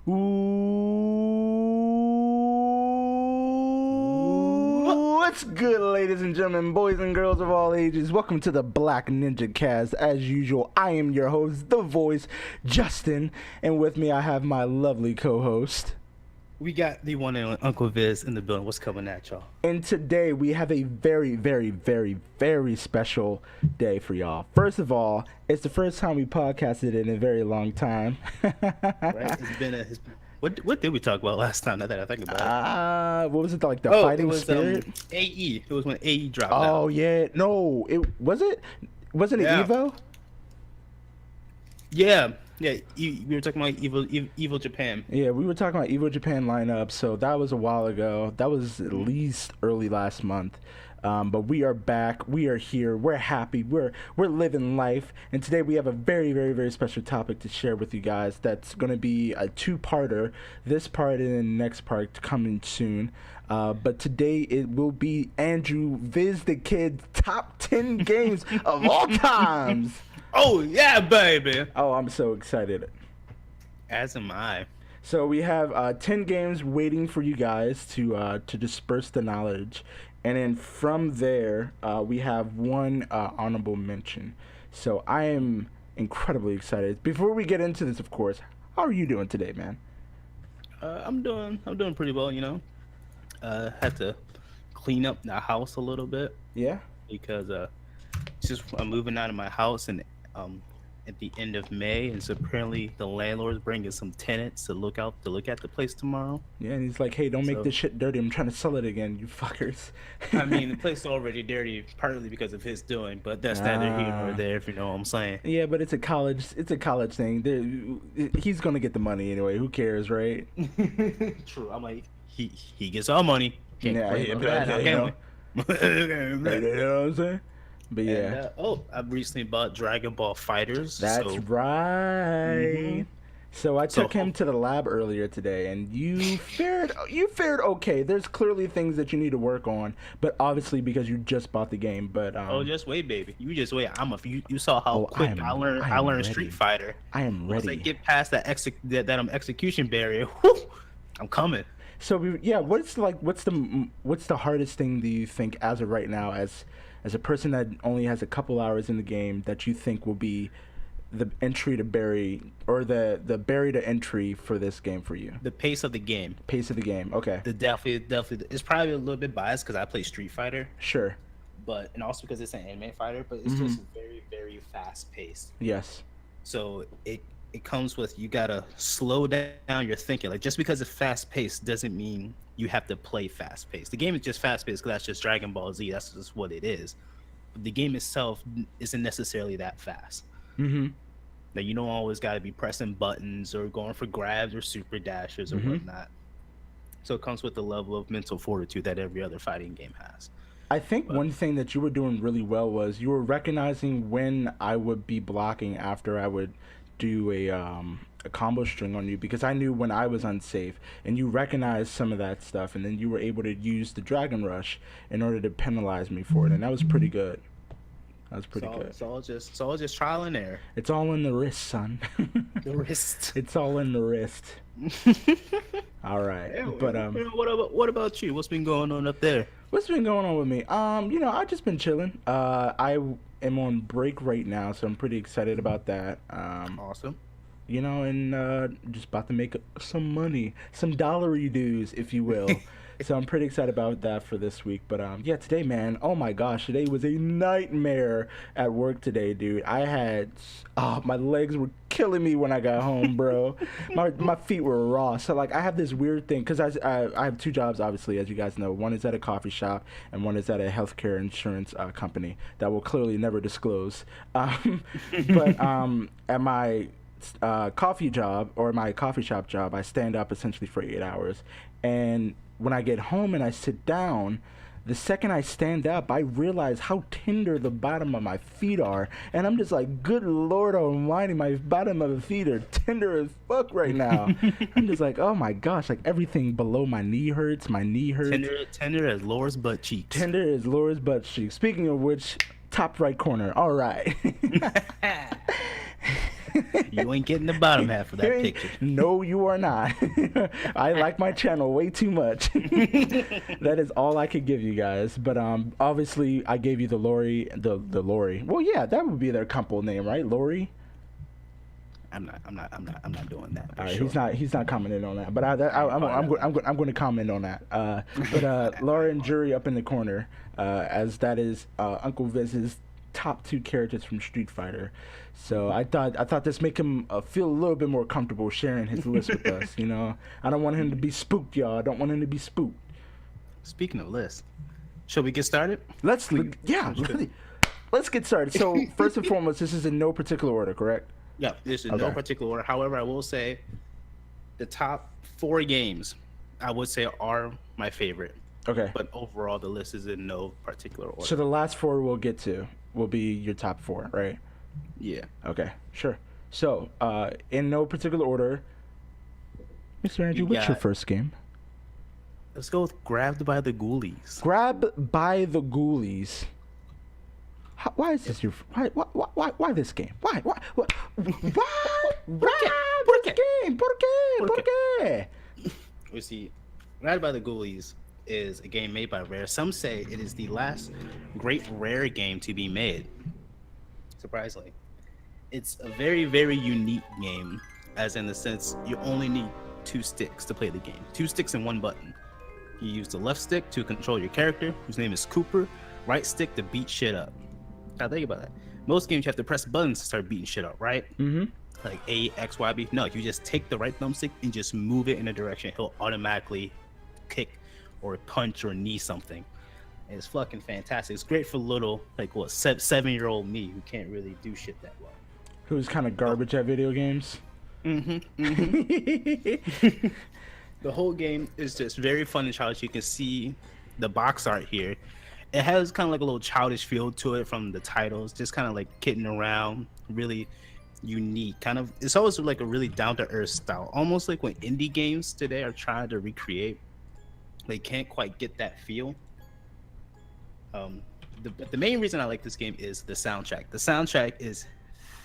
What's good, ladies and gentlemen, boys and girls of all ages? Welcome to the Black Ninja Cast. As usual, I am your host, the voice, Justin, and with me I have my lovely co-host. We got the one and only Uncle Viz in the building. What's coming at y'all? And today we have a very, very, very, very special day for y'all. First of all, it's the first time we podcasted in a very long time. Right? What did we talk about last time? Now that I think about it. What was it like? The fighting spirit? AE. It was when AE dropped out. Oh yeah, no, wasn't it Evo? Yeah. We were talking about Evo Japan. Yeah, we were talking about Evo Japan lineup. So that was a while ago. That was at least early last month. But we are back. We are here. We're happy. We're living life. And today we have a very, very, very special topic to share with you guys. That's going to be a two-parter. This part and the next part coming soon. But today it will be Andrew Viz the Kid's top 10 games of all times. Oh yeah, baby. Oh, I'm so excited. As am I. So we have 10 games waiting for you guys to disperse the knowledge. And then from there, we have one honorable mention. So I am incredibly excited. Before we get into this, of course, how are you doing today, man? I'm doing pretty well, you know. Had to clean up the house a little bit. Yeah. Because I'm moving out of my house and at the end of May, and so apparently the landlord's bringing some tenants to look at the place tomorrow. Yeah, and he's like, "Hey, don't make this shit dirty. I'm trying to sell it again, you fuckers." I mean, the place is already dirty, partly because of his doing, but that's neither here nor there, if you know what I'm saying. Yeah, but it's a college thing. He's gonna get the money anyway. Who cares, right? True. I'm like, he gets all money. Can't you know what I'm saying? But yeah. And, I recently bought Dragon Ball FighterZ. That's right. Mm-hmm. So I took him to the lab earlier today, and you fared okay. There's clearly things that you need to work on, but obviously because you just bought the game. But just wait, baby. You just wait. You saw how quick I learned Street Fighter. I am ready. Once I get past that execution barrier, whew, I'm coming. So what's the hardest thing do you think as of right now, as a person that only has a couple hours in the game, that you think will be the entry to Barry, or the Barry to entry for this game for you? The pace of the game. Okay. Definitely. It's probably a little bit biased because I play Street Fighter. Sure. And also because it's an anime fighter, but it's just very, very fast paced. Yes. So it comes with, you gotta slow down your thinking. Like, just because it's fast paced doesn't mean you have to play fast paced. The game is just fast paced because that's just Dragon Ball Z. That's just what it is. But the game itself isn't necessarily that fast. Mm-hmm. Now, you don't always got to be pressing buttons or going for grabs or super dashes or whatnot. So it comes with the level of mental fortitude that every other fighting game has. I think one thing that you were doing really well was you were recognizing when I would be blocking after I would do a combo string on you, because I knew when I was unsafe, and you recognized some of that stuff, and then you were able to use the Dragon Rush in order to penalize me for it, and that was pretty good. Good. It's all just trial and error. It's all in the wrist, son. The wrist. It's all in the wrist. All right. Yeah, but what about you? What's been going on up there? What's been going on with me? I've just been chilling. I am on break right now, so I'm pretty excited about that. Awesome. And just about to make some money, some dollary dues, if you will. So I'm pretty excited about that for this week. But today, man, oh my gosh, today was a nightmare at work today, dude. My legs were killing me when I got home, bro. my feet were raw. So like, I have this weird thing, because I have two jobs, obviously, as you guys know. One is at a coffee shop, and one is at a healthcare insurance company that will clearly never disclose. But at my coffee job, or my coffee shop job, I stand up essentially for 8 hours, and when I get home and I sit down, the second I stand up, I realize how tender the bottom of my feet are, and I'm just like, good Lord Almighty, my bottom of the feet are tender as fuck right now. I'm just like, oh my gosh, like everything below my knee hurts. My knee hurts. Tender as Laura's butt cheeks. Tender as Laura's butt cheeks. Speaking of which, top right corner. All right. You ain't getting the bottom half of that picture. No, you are not. I like my channel way too much. That is all I could give you guys. But obviously I gave you the Lori, the Lori. Well, yeah, that would be their couple name, right? Lori. I'm not doing that. All right, sure. he's not commenting on that. But I'm going to comment on that. But Laura and Jury up in the corner, as that is Uncle Viz's top 2 characters from Street Fighter. So I thought this make him feel a little bit more comfortable sharing his list with us. You know, I don't want him to be spooked, y'all. I don't want him to be spooked. Speaking of lists, shall we get started? Let's get started. So first and foremost, this is in no particular order, correct? Yeah, this is no particular order. However, I will say the top 4 games I would say are my favorite. Okay. But overall, the list is in no particular order. So the last 4 we'll get to will be your top 4, right? Yeah. Okay, sure. So, in no particular order, Mr. Andrew, what's your first game? Let's go with Grabbed by the Ghoulies. Grabbed by the Ghoulies. Why is this your? Why this game? Why? This game? ¿Por qué? We see, Grabbed by the Ghoulies is a game made by Rare. Some say it is the last great Rare game to be made. Surprisingly, it's a very, very unique game, as in the sense you only need 2 sticks to play the game. 2 sticks and 1 button. You use the left stick to control your character, whose name is Cooper. Right stick to beat shit up. Now think about that. Most games you have to press buttons to start beating shit up, right? Mm-hmm. Like A, X, Y, B. No, you just take the right thumbstick and just move it in a direction. He'll automatically kick or punch or knee something. And it's fucking fantastic. It's great for little, like, 7-year-old me who can't really do shit that well. Who's kind of garbage at video games. Mm-hmm. The whole game is just very fun and childish. You can see the box art here. It has kind of like a little childish feel to it from the titles, just kind of like kidding around, really unique. Kind of, it's always like a really down-to-earth style, almost like when indie games today are trying to recreate. They can't quite get that feel. The main reason I like this game is the soundtrack. The soundtrack is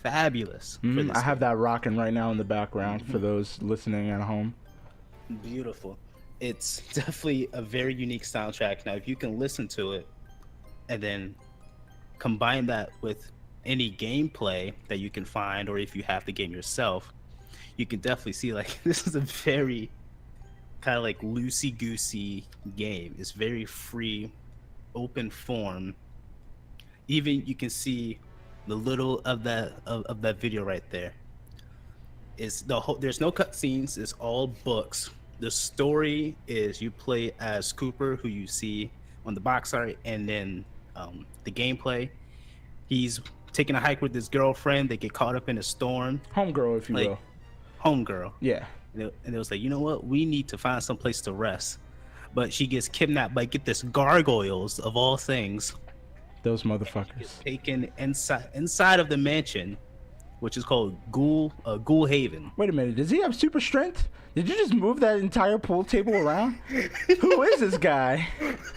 fabulous. I have that rocking right now in the background for those listening at home. Beautiful. It's definitely a very unique soundtrack. Now, if you can listen to it and then combine that with any gameplay that you can find, or if you have the game yourself, you can definitely see like this is a very kind of like loosey-goosey game. It's very free, open form. Even you can see the little of that video right there. It's there's no cutscenes. It's all books. The story is you play as Cooper, who you see on the box art, and then the gameplay. He's taking a hike with his girlfriend. They get caught up in a storm. Homegirl, if you will. Homegirl. Yeah. And it was like, you know what? We need to find some place to rest. But she gets kidnapped by, get this, gargoyles of all things. Those motherfuckers. Taken inside of the mansion, which is called Ghoul Haven. Wait a minute. Does he have super strength? Did you just move that entire pool table around? Who is this guy?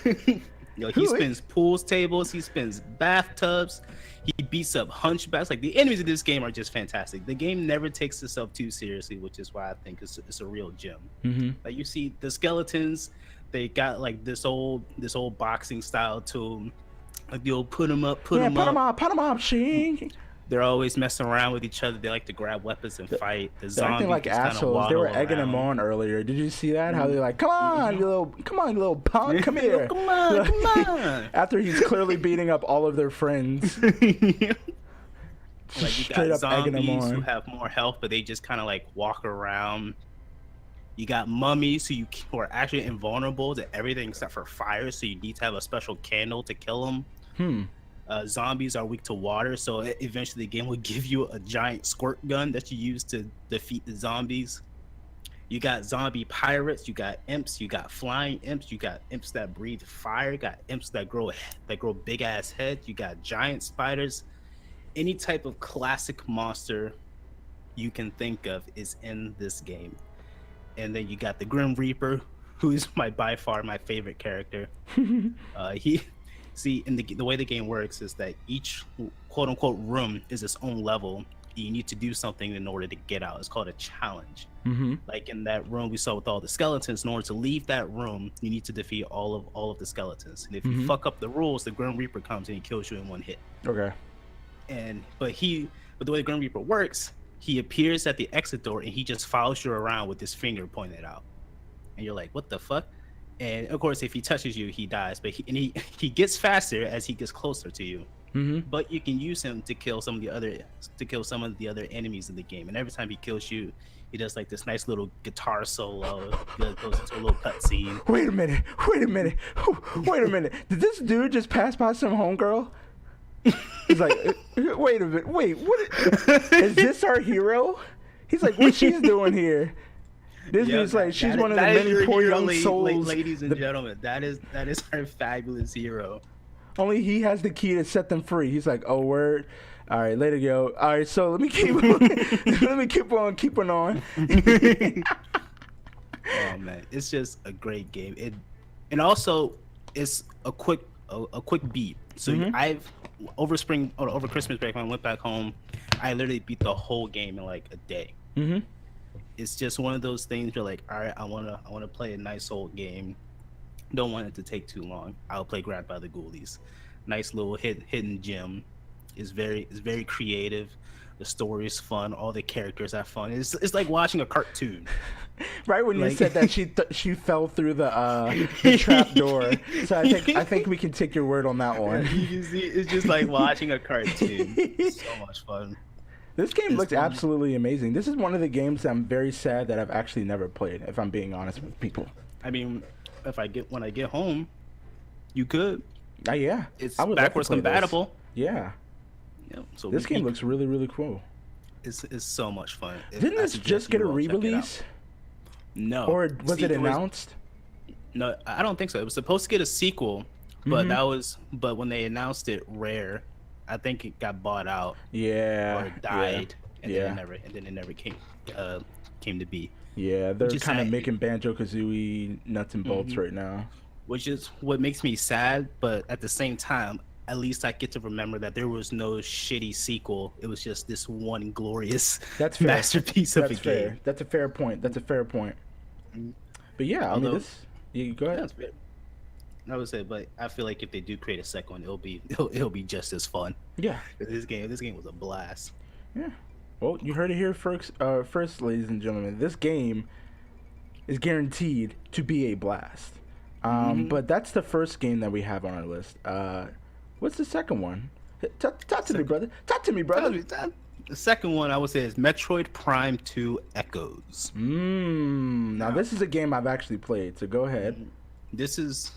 He spins pool tables. He spins bathtubs. He beats up hunchbacks. Like, the enemies of this game are just fantastic. The game never takes itself too seriously, which is why I think it's a real gem. Mm-hmm. Like, you see the skeletons, they got like this old boxing style to them. Like the old put 'em up, put 'em up, Shing. They're always messing around with each other. They like to grab weapons and fight. The They're acting zombies like assholes. They were egging him on earlier. Did you see that? How they're like, come on, you little punk, come here. Come on. After he's clearly beating up all of their friends. Like, you Straight got up egging him zombies on. who have more health, but they just kind of like walk around. You got mummies who are actually invulnerable to everything except for fire, so you need to have a special candle to kill them. Zombies are weak to water, so eventually the game will give you a giant squirt gun that you use to defeat the zombies. You got zombie pirates, you got imps, you got flying imps, you got imps that breathe fire, you got imps that grow big ass heads, you got giant spiders. Any type of classic monster you can think of is in this game. And then you got the Grim Reaper, who is by far my favorite character. See, in the way the game works is that each quote unquote room is its own level. you need to do something in order to get out. It's called a challenge. Mm-hmm. Like in that room we saw with all the skeletons, in order to leave that room, you need to defeat all of the skeletons. And if you fuck up the rules, the Grim Reaper comes and he kills you in one hit. Okay. But the way the Grim Reaper works, he appears at the exit door and he just follows you around with his finger pointed out. And you're like, what the fuck? And of course, if he touches you, he dies. But he gets faster as he gets closer to you. Mm-hmm. But you can use him to kill some of the other enemies in the game. And every time he kills you, he does like this nice little guitar solo. Goes into a little cutscene. Wait a minute. Did this dude just pass by some homegirl? He's like, wait a minute. Wait, what? Is this our hero? He's like, what she's doing here? This dude's like, she's one of the many poor young souls. Ladies and gentlemen, that is our fabulous hero. Only he has the key to set them free. He's like, oh, word. All right, later, yo. All right, so let me keep keeping on. Oh man, it's just a great game. And also it's a quick beat. So I've over Christmas break when I went back home, I literally beat the whole game in like a day. Mm-hmm. It's just one of those things you're like, all right, I wanna play a nice old game. Don't want it to take too long. I'll play Grabbed by the Ghoulies. Nice little hidden gem. It's very creative. The story is fun. All the characters are fun. It's like watching a cartoon. Right when you said that she fell through the trap door. So I think we can take your word on that one. You can see it's just like watching a cartoon. It's so much fun. This game looks absolutely amazing. This is one of the games that I'm very sad that I've actually never played, if I'm being honest with people. I mean, when I get home, you could. Yeah. It's backwards compatible. Yeah. Yeah. So this game looks really, really cool. It's so much fun. Didn't this just get a re-release? No. Or was it announced? No, I don't think so. It was supposed to get a sequel, but but when they announced it, Rare, I think it got bought out. Yeah. Or it died, and then it never came to be. Yeah, they're kind of making Banjo-Kazooie nuts and bolts right now. Which is what makes me sad, but at the same time, at least I get to remember that there was no shitty sequel. It was just this one glorious masterpiece of a game. That's a fair point. But yeah, you go ahead. I would say, but I feel like if they do create a second one, it'll be just as fun. Yeah. This game was a blast. Yeah. Well, you heard it here first, ladies and gentlemen. This game is guaranteed to be a blast. But that's the first game that we have on our list. What's the second one? Talk to me, brother. The second one I would say is Metroid Prime 2 Echoes. Now this is a game I've actually played, so go ahead. This is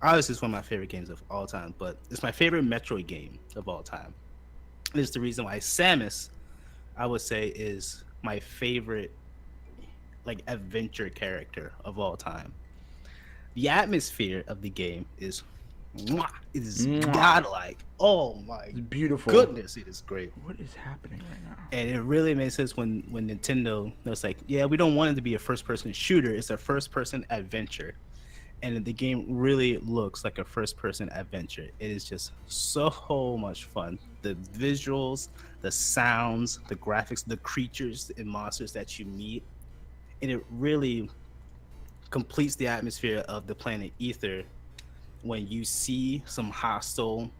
obviously one of my favorite games of all time, but it's my favorite Metroid game of all time. This is the reason why Samus, I would say, is my favorite like adventure character of all time. The atmosphere of the game is godlike. Oh my, it's beautiful. Goodness, it is great. What is happening right now? And it really makes sense when Nintendo was like, yeah, we don't want it to be a first-person shooter. It's a first-person adventure. And the game really looks like a first-person adventure. It is just so much fun. The visuals, the sounds, the graphics, the creatures and monsters that you meet. And it really completes the atmosphere of the planet Ether when you see some hostile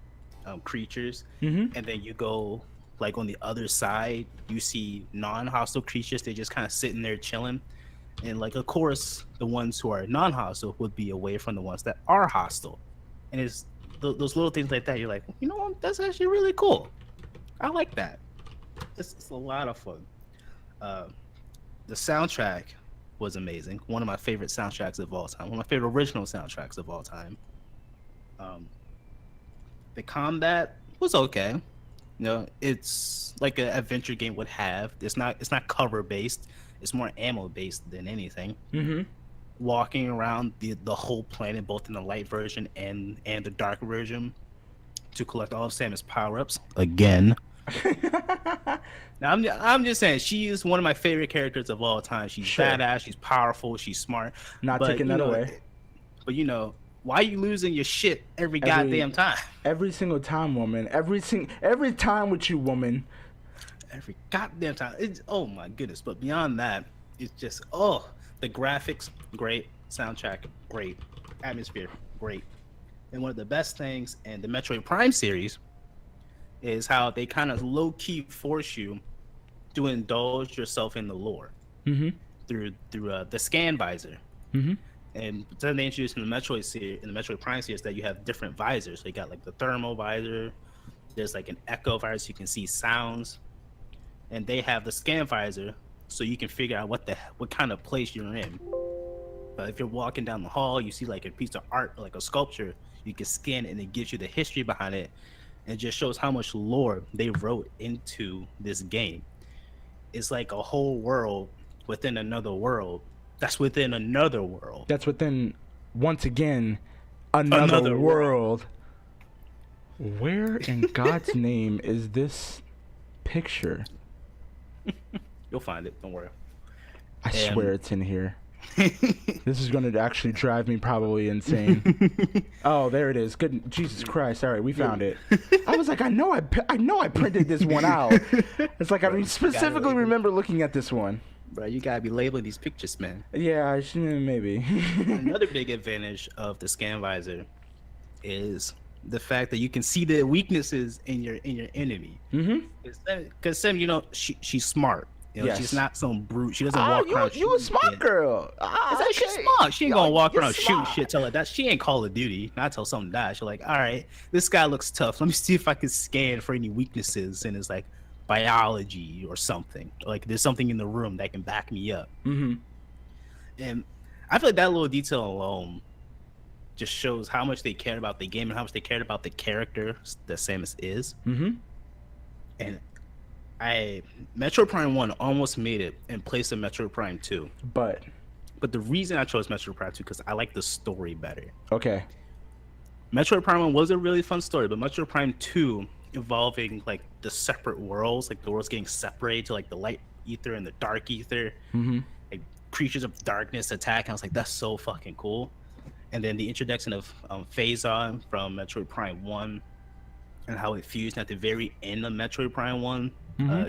creatures, and then you go like on the other side, you see non-hostile creatures. They're just kind of sitting there chilling, and like of course the ones who are non-hostile would be away from the ones that are hostile. And it's those little things like that. You're like, you know what? That's actually really cool. I like that. It's a lot of fun. The soundtrack was amazing. One of my favorite soundtracks of all time. One of my favorite original soundtracks of all time. The combat was okay. You know, it's like an adventure game would have. It's not cover based. It's more ammo based than anything. Walking around the whole planet, both in the light version and the dark version, to collect all of Samus power ups again. Now I'm just saying, she is one of my favorite characters of all time. She's badass. She's powerful. She's smart. Not taking that away. But you know, why are you losing your shit every goddamn time? Every single time, woman. Every time with you, woman. every goddamn time. It's, oh my goodness! But beyond that, it's just the graphics great, soundtrack great, atmosphere great, and one of the best things in the Metroid Prime series is how they kind of low key force you to indulge yourself in the lore through the scan visor. And then they introduced in the Metroid series, in the Metroid Prime series, that you have different visors. So you got like the thermal visor. There's like an echo visor, so you can see sounds. And they have the scan visor, so you can figure out what kind of place you're in. But if you're walking down the hall, you see like a piece of art, like a sculpture, you can scan it and it gives you the history behind it. And it just shows how much lore they wrote into this game. It's like a whole world within another world. That's within another world. That's within, once again, another world. Where in God's name is this picture? You'll find it. Don't worry. I swear it's in here. This is going to actually drive me probably insane. Oh, there it is. Good. Jesus Christ. All right, we found it. I was like, I know I printed this one out. It's like, I specifically remember looking at this one. Bro, you gotta be labeling these pictures, man. Yeah, I should, maybe. Another big advantage of the scan visor is the fact that you can see the weaknesses in your enemy. Because Sam, you know, she's smart. You know, Yes. she's not some brute. She doesn't walk around. You a smart shit. girl. She's smart. She ain't gonna walk around shooting smart. shit. Tell her that she ain't Call of Duty. Not till something dies. She's like, all right, this guy looks tough. Let me see if I can scan for any weaknesses. And it's like biology or something. Like there's something in the room that can back me up. And I feel like that little detail alone just shows how much they cared about the game and how much they cared about the character that Samus is. And Metroid Prime 1 almost made it in place of Metroid Prime 2. But the reason I chose Metroid Prime 2 because I like the story better. okay. Metroid Prime 1 was a really fun story, but Metroid Prime 2 involving like the separate worlds, like the worlds getting separated to like the light ether and the dark ether, like creatures of darkness attack. I was like, that's so fucking cool. And then the introduction of Phazon from Metroid Prime 1 and how it fused at the very end of Metroid Prime 1.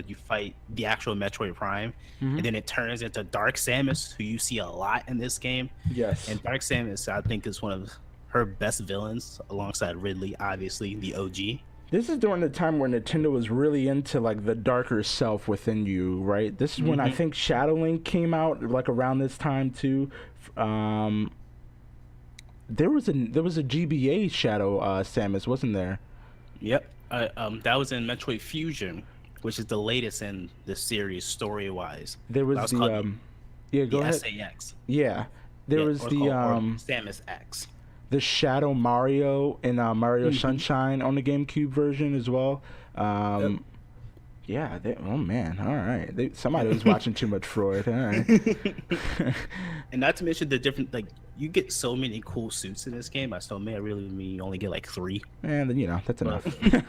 You fight the actual Metroid Prime, and then it turns into Dark Samus, who you see a lot in this game. Yes. And Dark Samus, I think, is one of her best villains, alongside Ridley, obviously, the OG. This is during the time where Nintendo was really into like the darker self within you, right? This is when I think Shadow Link came out, like around this time too. There was a GBA Shadow Samus, wasn't there? Yep. That was in Metroid Fusion, which is the latest in the series story-wise. There was That the yeah, go ahead. SAS. Yeah, there was or the Samus X. the Shadow Mario and Mario Sunshine on the GameCube version as well. Yeah, oh man, all right. Somebody was watching too much Freud. All right. And not to mention the different, like, you get so many cool suits in this game. I still may really mean you only get like 3. And then, you know, that's enough. You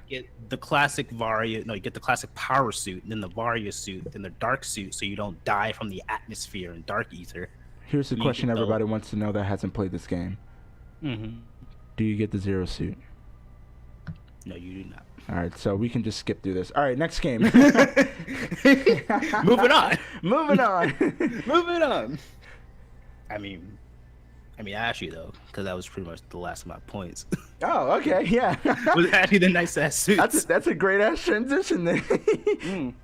get the classic Varia, no, you get the classic power suit, then the Varia suit, then the dark suit, so you don't die from the atmosphere and dark ether. Here's the You question get the- everybody wants to know that hasn't played this game. Do you get the Zero suit? No, you do not. All right, so we can just skip through this. All right, next game. Moving on. Moving on. Moving on. I mean, actually though, because that was pretty much the last of my points. Oh, okay, yeah. Was actually the nice ass suits. That's a great ass transition then.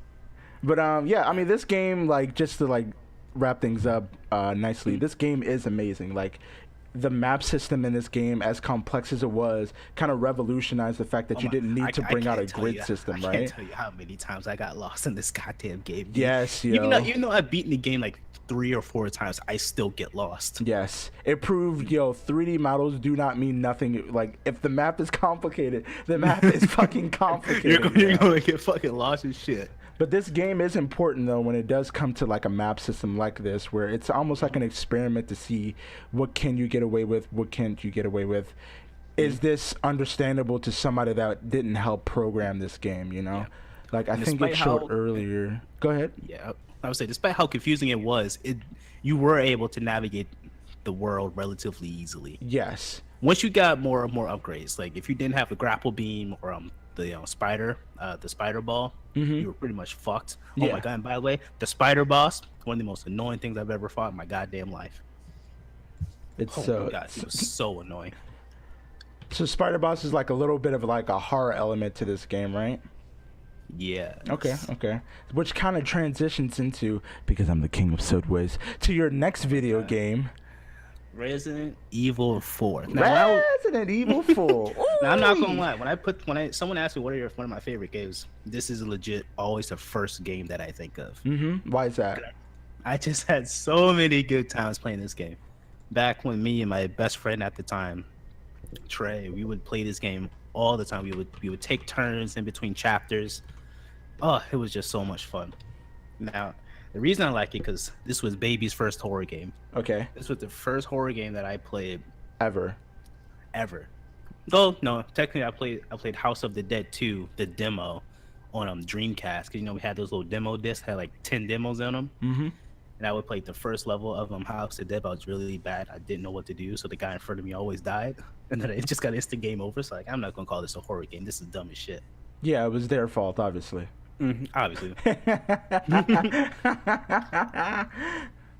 But yeah, I mean, this game, like, just to like wrap things up nicely, this game is amazing. Like, the map system in this game, as complex as it was, kind of revolutionized the fact that you didn't need to bring out a grid system, I right? can't tell you how many times I got lost in this goddamn game. Yes, yo. Even though I've beaten the game like 3 or 4 times, I still get lost. Yes, it proved, 3D models do not mean nothing. Like, if the map is complicated, the map is fucking complicated. You're gonna get fucking lost as shit. But this game is important, though, when it does come to like a map system like this, where it's almost like an experiment to see what can you get away with, what can't you get away with. Is this understandable to somebody that didn't help program this game, Yeah. Like, I And think it despite showed how- earlier. Go ahead. Yeah, I would say, despite how confusing it was, you were able to navigate the world relatively easily. Yes. Once you got more upgrades, like if you didn't have the grapple beam or the spider ball, you were pretty much fucked. Oh Yeah. my god! And by the way, the spider boss, one of the most annoying things I've ever fought in my goddamn life. It's Oh my god, it was so annoying. so Spider Boss is like a little bit of like a horror element to this game, right? Yeah. Okay. Which kind of transitions into, because I'm the king of subways, to your next video game, Resident Evil 4. Now, Resident Evil 4. now, I'm not gonna Ooh. lie. When someone asks me one of my favorite games, this is legit always the first game that I think of. Why is that? I just had so many good times playing this game. Back when me and my best friend at the time, Trey, we would play this game all the time. We would take turns in between chapters. Oh, it was just so much fun. Now, the reason I like it because this was baby's first horror game. Okay. This was the first horror game that I played Ever. Though no, technically I played House of the Dead 2, the demo, on Dreamcast. Cause we had those little demo discs, had like 10 demos in them. And I would play the first level of House of the Dead, but I was really bad. I didn't know what to do, so the guy in front of me always died. And then it just got instant game over. So like, I'm not gonna call this a horror game. This is dumb as shit. Yeah, it was their fault, obviously. Obviously.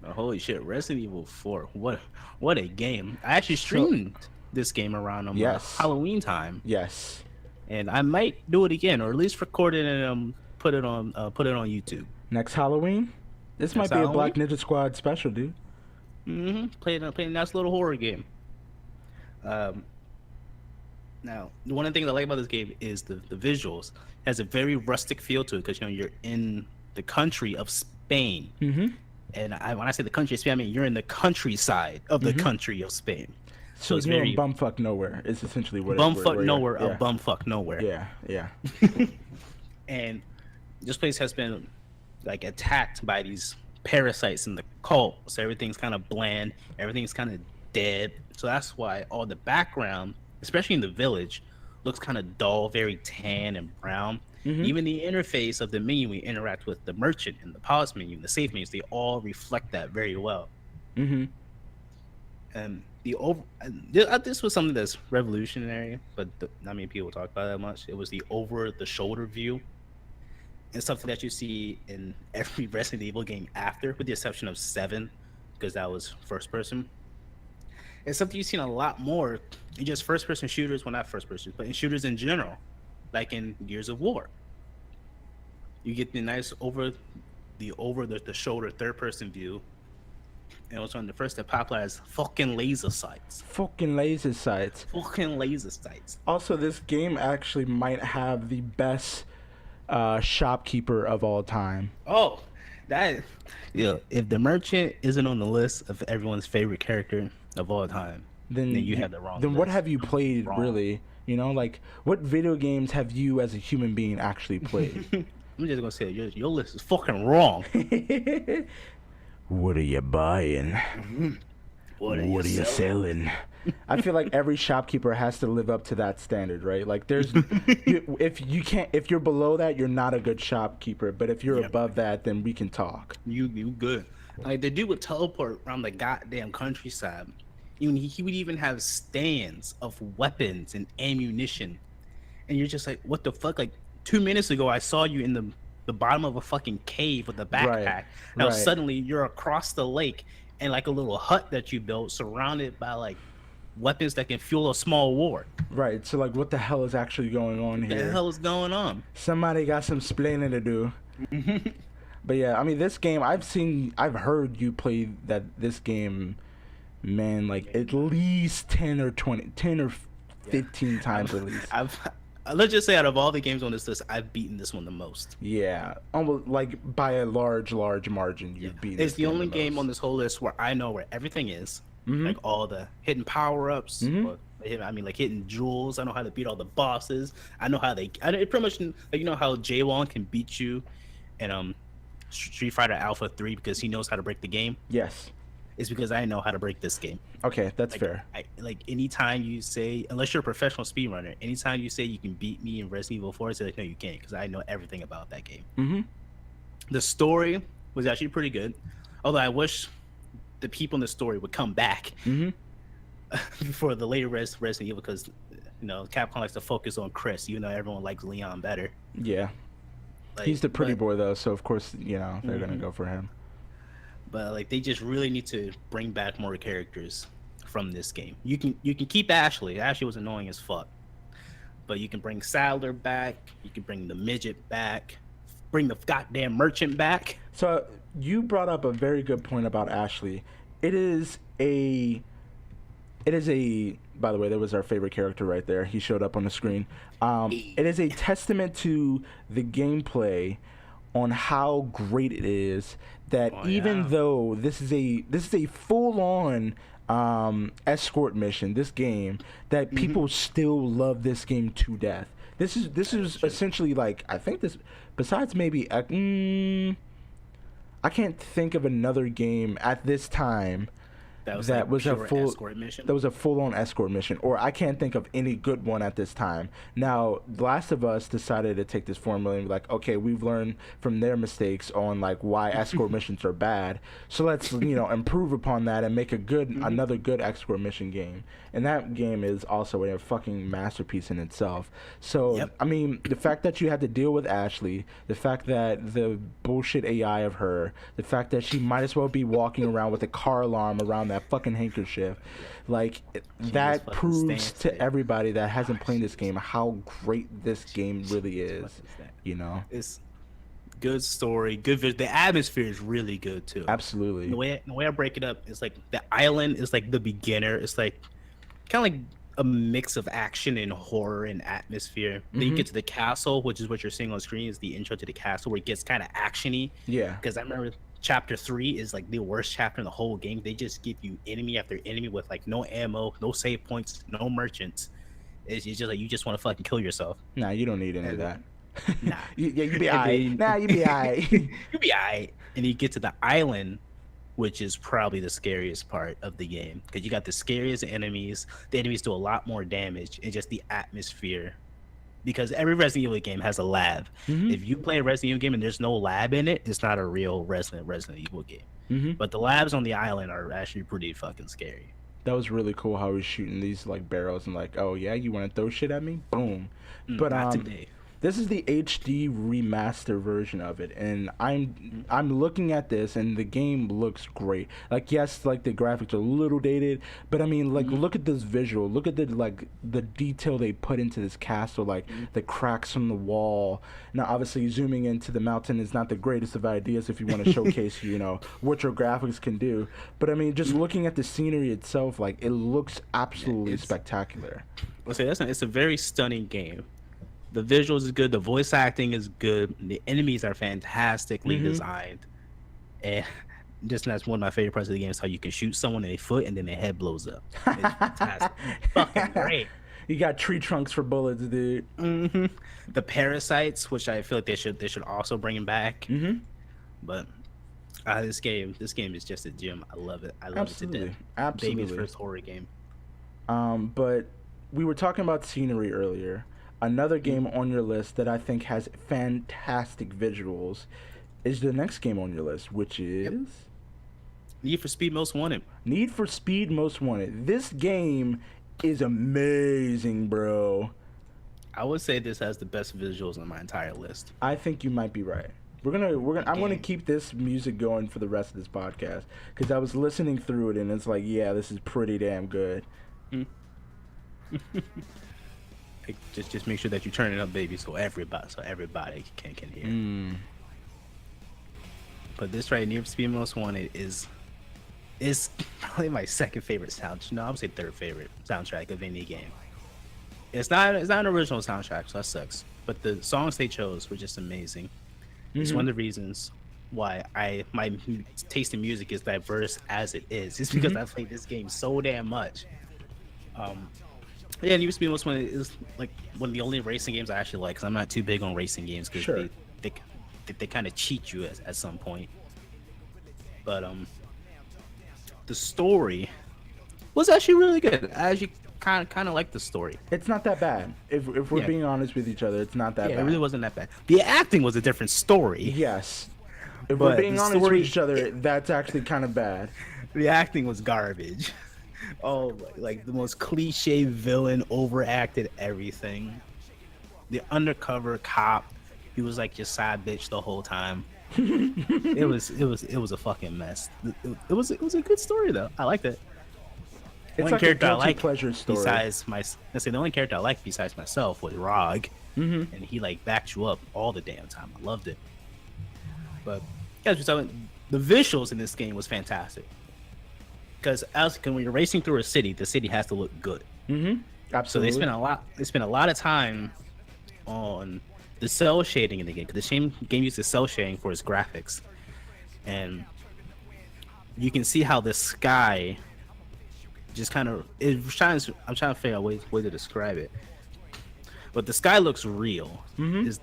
Holy shit, Resident Evil 4. What a game. I actually streamed this game around Yes. Halloween time. Yes. And I might do it again, or at least record it and put it on YouTube. Next Halloween? This might be a Black Ninja Squad special, dude. Play a nice little horror game. Now, one of the things I like about this game is the visuals. It has a very rustic feel to it because you're in the country of Spain. And when I say the country of Spain, I mean you're in the countryside of the country of Spain. So it's you're very bumfuck nowhere. It's essentially what bumfuck nowhere, yeah. a bumfuck nowhere. Yeah. And this place has been like attacked by these parasites in the cult, so everything's kind of bland, everything's kind of dead. So that's why all the background, especially in the village, looks kind of dull, very tan and brown. Even the interface of the menu we interact with the merchant and the pause menu and the save menus, they all reflect that very well. And this was something that's revolutionary, but not many people talk about it that much. It was the over-the-shoulder view. And something that you see in every Resident Evil game after, with the exception of 7, because that was first person. It's something you've seen a lot more in just first person shooters, well, not first person, but in shooters in general, like in Gears of War. You get the nice over the shoulder third person view. And also on the first that pop as fucking laser sights. Fucking laser sights. Fucking laser sights. Also, this game actually might have the best shopkeeper of all time. Oh, if the merchant isn't on the list of everyone's favorite character of all time, then you have the wrong Then list. what have you played, really? Like, what video games have you as a human being actually played? I'm just gonna say your list is fucking wrong. What are you buying? What are you selling? I feel like every shopkeeper has to live up to that standard, right? Like, there's if you're below that, you're not a good shopkeeper. But if you're above that, then we can talk. You good. Like, the dude would teleport around the goddamn countryside. He would even have stands of weapons and ammunition, and you're just like, what the fuck? Like 2 minutes ago, I saw you in the bottom of a fucking cave with a backpack. Now suddenly you're across the lake in like a little hut that you built, surrounded by like weapons that can fuel a small war. Right. So like, what the hell is actually going on here? What the hell is going on? Somebody got some splaining to do. But yeah, I mean, this game, I've heard you play this game, man, like at least 10 or 15 times at least. Let's just say out of all the games on this list, I've beaten this one the most. Yeah, almost like by a large margin, you've beaten. It's the only game on this whole list where I know where everything is, like all the hidden power-ups. I mean, like hidden jewels. I know how to beat all the bosses. I know how it pretty much, like, you know how J1 can beat you in Street Fighter Alpha 3 because he knows how to break the game. Yes. It's because I know how to break this game. Okay, that's fair. Like anytime you say, unless you're a professional speedrunner, anytime you say you can beat me in Resident Evil 4, it's like, no, you can't, because I know everything about that game. The story was actually pretty good, although I wish the people in the story would come back for the later Resident Evil, because Capcom likes to focus on Chris, even though everyone likes Leon better. Yeah. Like, He's the pretty but, boy though, so of course, they're gonna go for him. But like they just really need to bring back more characters from this game. You can keep Ashley. Ashley was annoying as fuck. But you can bring Sadler back, you can bring the midget back, bring the goddamn merchant back. So you brought up a very good point about Ashley. It is a by the way, that was our favorite character right there. He showed up on the screen. It is a testament to the gameplay on how great it is that even though this is a full on escort mission, this game, that people still love this game to death. This is essentially like, I think this, besides maybe I can't think of another game at this time that was a full escort mission. That was a full-on escort mission, or I can't think of any good one at this time. Now, The Last of Us decided to take this formula and be like, okay, we've learned from their mistakes on like why escort missions are bad, so let's improve upon that and make another good escort mission game. And that game is also a fucking masterpiece in itself. So I mean, the fact that you had to deal with Ashley, the fact that the bullshit AI of her, the fact that she might as well be walking around with a car alarm around that fucking handkerchief, like that proves to everybody that hasn't played this game how great this game really is. It's good story, good the atmosphere is really good too. Absolutely. The way I break it up is like the island is like the beginner. It's like kind of like a mix of action and horror and atmosphere. Then you get to the castle, which is what you're seeing on screen, is the intro to the castle, where it gets kind of actiony. Yeah. Because I remember chapter 3 is like the worst chapter in the whole game. They just give you enemy after enemy with like no ammo, no save points, no merchants. It's just like you just want to fucking kill yourself. Nah, you don't need any of that. Nah. you be alright. Nah, you be alright. You be alright. And you get to the island, which is probably the scariest part of the game, because you got the scariest enemies. The enemies do a lot more damage, and just the atmosphere. Because every Resident Evil game has a lab. If you play a Resident Evil game and there's no lab in it, it's not a real Resident Evil game. But the labs on the island are actually pretty fucking scary. That was really cool how he's shooting these like barrels and like, oh yeah, you want to throw shit at me? Boom. But not today. This is the HD remaster version of it, and I'm looking at this, and the game looks great. Like, yes, like the graphics are a little dated, but I mean, like, look at this visual. Look at the detail they put into this castle, like the cracks on the wall. Now, obviously, zooming into the mountain is not the greatest of ideas if you want to showcase, what your graphics can do. But I mean, just looking at the scenery itself, like, it looks absolutely spectacular. Let's say it's a very stunning game. The visuals is good. The voice acting is good. The enemies are fantastically designed. And that's one of my favorite parts of the game is how you can shoot someone in the foot and then their head blows up. It's fantastic. Fucking great. You got tree trunks for bullets, dude. The parasites, which I feel like they should also bring them back. But this game is just a gem. I love it. I love it to death. Absolutely. Baby's first horror game. But we were talking about scenery earlier. Another game on your list that I think has fantastic visuals is the next game on your list, which is Need for Speed Most Wanted. Need for Speed Most Wanted. This game is amazing, bro. I would say this has the best visuals on my entire list. I think you might be right. I'm gonna keep this music going for the rest of this podcast because I was listening through it and it's like, yeah, this is pretty damn good. Just make sure that you turn it up, baby, so everybody can hear. But this right, Need for Speed Most Wanted is probably my second favorite soundtrack. No, I would say third favorite soundtrack of any game. It's not an original soundtrack, so that sucks. But the songs they chose were just amazing. It's one of the reasons why my taste in music is diverse as it is. It's because I played this game so damn much. Yeah, Need for Speed Most Wanted is like one of the only racing games I actually like, because I'm not too big on racing games because they kind of cheat you at some point. But the story was actually really good. I actually kind of like the story. It's not that bad. If we're being honest with each other, it's not that bad. Yeah, it really wasn't that bad. The acting was a different story. Yes. If we're being honest with each other, that's actually kind of bad. The acting was garbage. Oh, like the most cliche villain, overacted everything. The undercover cop, he was like your side bitch the whole time. It was a fucking mess. It was a good story though. I liked it. The It's only like a character I guilty like pleasure story. besides the only character I like besides myself was Rog, Mm-hmm. and he like backed you up all the damn time. I loved it. But yeah, so the visuals in this game was fantastic. Because when you're racing through a city, the city has to look good. Mm-hmm. So Absolutely. they spent a lot of time on the cell shading in the game. Because the game uses cell shading for its graphics, and you can see how the sky just kind of I'm trying to figure out a way to describe it. But the sky looks real. Mm-hmm. Is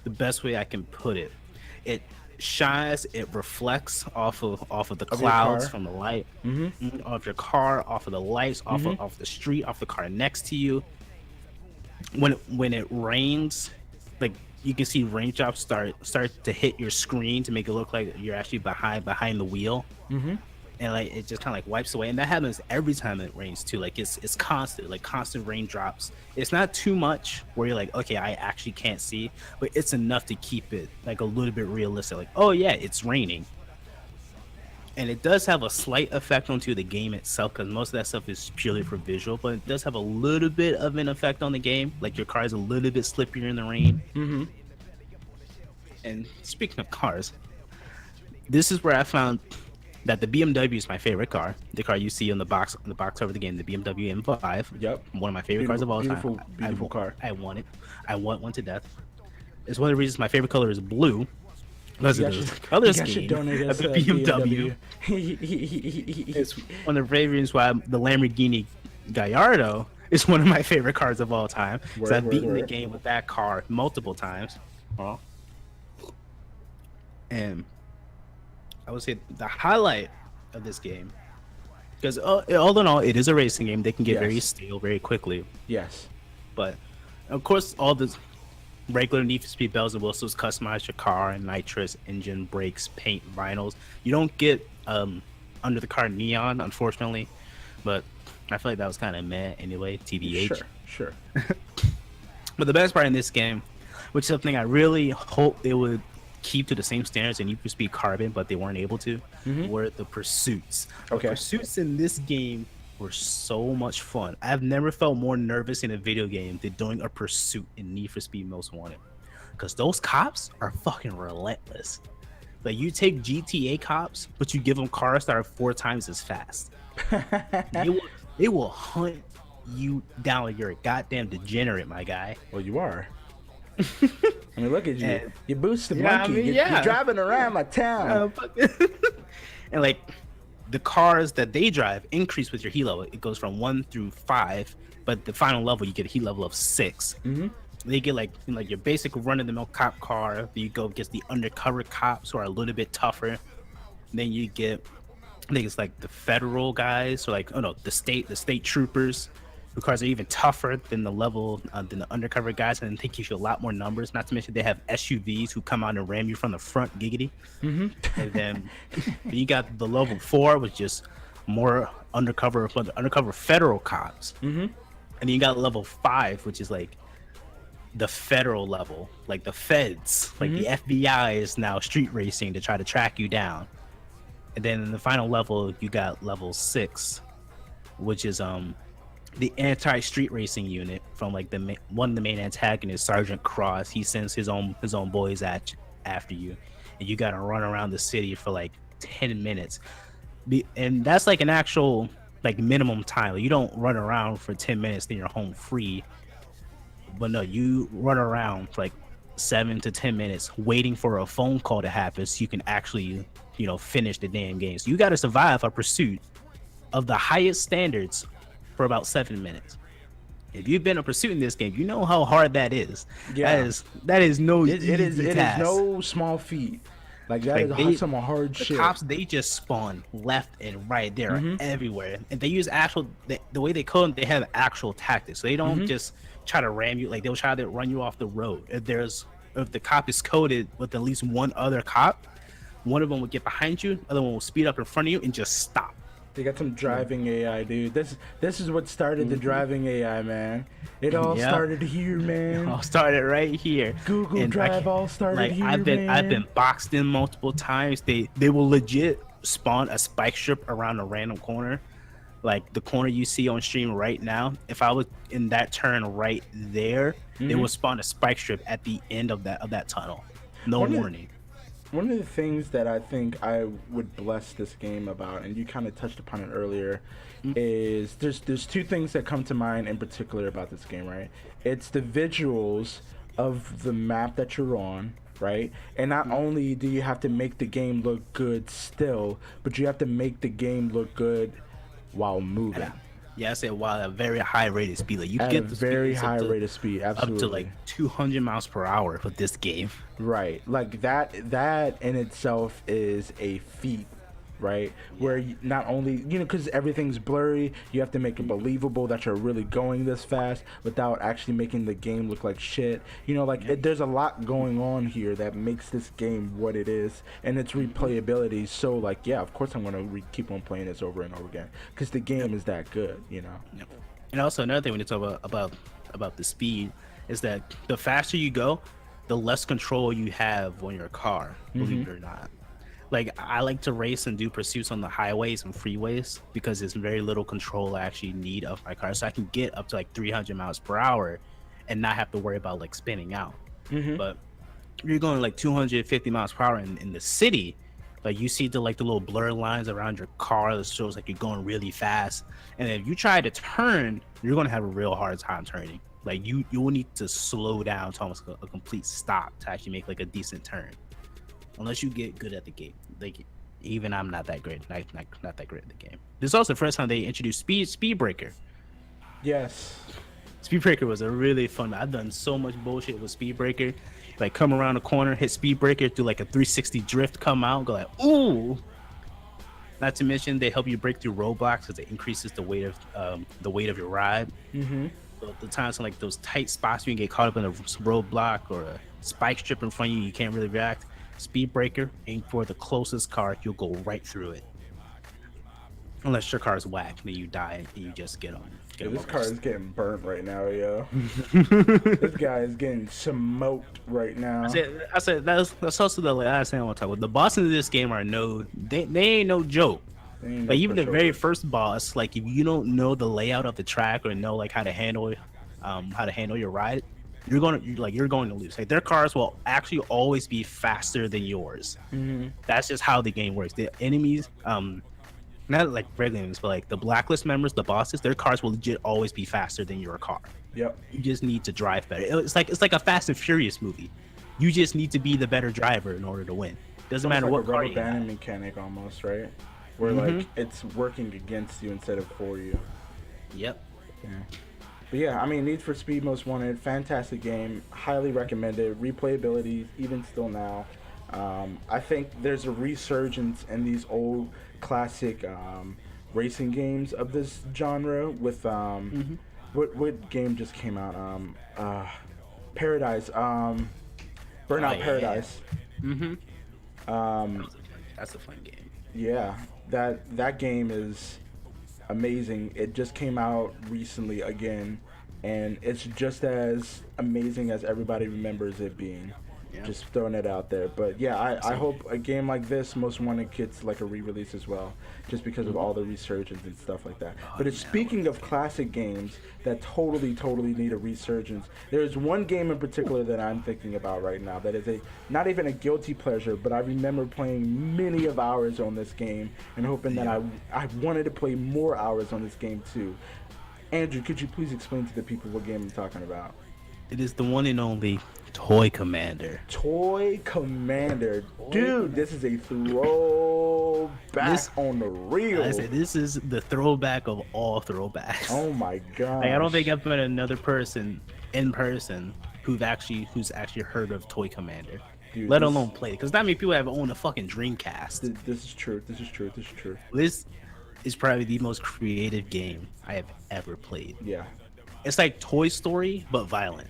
the best way I can put it. It shines, it reflects off of the Of your clouds car. from the light, Mm-hmm. off your car, off of the lights, off the street, off the car next to you. When it rains, like you can see raindrops start to hit your screen to make it look like you're actually behind the wheel. Mm-hmm. And like it just kind of like wipes away, and that happens every time it rains too. Like it's constant, like constant raindrops. It's not too much where you're like, okay, I actually can't see, but it's enough to keep it like a little bit realistic. Like, oh yeah, it's raining, and it does have a slight effect onto the game itself because most of that stuff is purely for visual, but it does have a little bit of an effect on the game. Like your car is a little bit slippier in the rain. Mm-hmm. And speaking of cars, this is where I found that the BMW is my favorite car. The car you see on the box over the game, the BMW M5. Yep. One of my favorite cars of all Beautiful, time. beautiful car. I want it. I want one to death. It's one of the reasons my favorite color is blue. Because of the color scheme of the BMW. It's one of the reasons why the Lamborghini Gallardo is one of my favorite cars of all time. Because I've beaten the game with that car multiple times. Well, and I would say the highlight of this game, because all in all, it is a racing game. They can get very stale very quickly. Yes. But of course, all the regular Need for Speed bells and whistles, customize your car and nitrous, engine, brakes, paint, vinyls. You don't get under the car neon, unfortunately, but I feel like that was kind of meh anyway. TBH. Sure. But the best part in this game, which is something I really hope they would keep to the same standards in Need for Speed Carbon, but they weren't able to, were the pursuits. Okay. The pursuits in this game were so much fun. I've never felt more nervous in a video game than doing a pursuit in Need for Speed Most Wanted, because those cops are fucking relentless. Like you take GTA cops, but you give them cars that are 4 times as fast. They will hunt you down like you're a goddamn degenerate, my guy. Well, you are. I mean, look at you. And- You boost the Yeah, monkey. I mean, you're, yeah. you're driving around my town. And like the cars that they drive increase with your heat level. It goes from 1 through 5, but the final level you get a heat level of 6. Mm-hmm. They get like your basic run-of-the-mill cop car. You go against the undercover cops who are a little bit tougher. Then you get, I think it's like the federal guys, or like the state troopers. The cars are even tougher than than the undercover guys, and they give you a lot more numbers. Not to mention they have SUVs who come out and ram you from the front, giggity. Mm-hmm. And then you got the level 4, which is more undercover federal cops. Mm-hmm. And then you got level 5, which is like the federal level, like the feds, like the FBI is now street racing to try to track you down. And then in the final level, you got level 6, which is the anti-street racing unit from like one of the main antagonists, Sergeant Cross. He sends his own boys after you, and you got to run around the city for like 10 minutes. And that's like an actual like minimum time. Like, you don't run around for 10 minutes, then you're home free. But no, you run around for like 7 to 10 minutes waiting for a phone call to happen so you can actually, finish the damn game. So you got to survive a pursuit of the highest standards for about 7 minutes. If you've been a pursuit in this game, you know how hard that is. Yeah. That is no It is task. no small feat. Like that Like, is some hard The shit. cops, they just spawn left and right. They're everywhere, and they use the way they code them. They have actual tactics. So they don't just try to ram you. Like they'll try to run you off the road. If the cop is coded with at least one other cop, one of them will get behind you, the other one will speed up in front of you and just stop. They got some driving AI, dude. This is what started the driving AI, man. It all Yep. started here, man. All started right here. Google And Drive all started like here, I've man. been boxed in multiple times. They will legit spawn a spike strip around a random corner. Like the corner you see on stream right now, if I was in that turn right there, they will spawn a spike strip at the end of that tunnel. No One of- warning. One of the things that I think I would bless this game about, and you kind of touched upon it earlier, is there's two things that come to mind in particular about this game, right? It's the visuals of the map that you're on, right? And not only do you have to make the game look good still, but you have to make the game look good while moving. Yeah, I said while at a very high rate of speed. Like you At get a the very speeds high rate of speed, absolutely. up to like 200 miles per hour with this game. Right, like that in itself is a feat, right? Where you not only, because everything's blurry, you have to make it believable that you're really going this fast without actually making the game look like shit. There's a lot going on here that makes this game what it is, and its replayability. So yeah, of course I'm gonna keep on playing this over and over again because the game is that good. Yep. And also another thing when you talk about the speed is that the faster you go, the less control you have on your car, believe it or not. Like I like to race and do pursuits on the highways and freeways because there's very little control I actually need of my car, so I can get up to like 300 miles per hour and not have to worry about like spinning out. But you're going like 250 miles per hour in the city, like you see the little blur lines around your car that shows like you're going really fast, and if you try to turn, you're gonna have a real hard time turning. Like you will need to slow down to almost a complete stop to actually make like a decent turn, unless you get good at the game. Like even I'm not that great, not that great at the game. This is also the first time they introduced speed breaker. Yes. Speed breaker was a really fun. I've done so much bullshit with speed breaker, like come around the corner, hit speed breaker, do like a 360 drift, come out, go like ooh. Not to mention they help you break through roadblocks because it increases the weight of your ride. So the times in like those tight spots you can get caught up in a roadblock or a spike strip in front of you can't really react. Speed breaker, aim for the closest car, you'll go right through it. Unless your car is whack, then you die and you just get on. This car is getting burnt right now, yo. This guy is getting smoked right now. I said that's also the last thing I want to talk about. The bosses of this game are they ain't no joke. Like even the very first boss, like if you don't know the layout of the track or know like how to handle your ride, you're going to lose. Like their cars will actually always be faster than yours. That's just how the game works. The enemies, not like regular enemies, but like the blacklist members, the bosses, their cars will legit always be faster than your car. Yep. You just need to drive better. It's like a Fast and Furious movie. You just need to be the better driver in order to win. Doesn't matter what car you have. Rubber banding mechanic almost, right? Where like it's working against you instead of for you. Yep. Yeah. But yeah, I mean, Need for Speed Most Wanted, fantastic game, highly recommended. Replayability, even still now. I think there's a resurgence in these old classic racing games of this genre. With what game just came out? Paradise. Burnout Paradise. That's a fun game. Yeah, that game is amazing. It just came out recently again, and it's just as amazing as everybody remembers it being. Yeah. Just throwing it out there. But yeah, I hope a game like this, Most Wanted, gets like a re-release as well, just because of all the resurgence and stuff like that. But speaking of classic games that totally need a resurgence, there's one game in particular that I'm thinking about right now that is not even a guilty pleasure, but I remember playing many of hours on this game and hoping that I wanted to play more hours on this game too. Andrew, could you please explain to the people what game I'm talking about? It is the one and only Toy Commander. Toy Commander. Dude, this is a throwback on the real. I said this is the throwback of all throwbacks. Oh my god. Like, I don't think I've met another person in person who's actually heard of Toy Commander. Dude, let alone play it. Because not many people have owned a fucking Dreamcast. This is true. This is probably the most creative game I have ever played. Yeah. It's like Toy Story, but violent.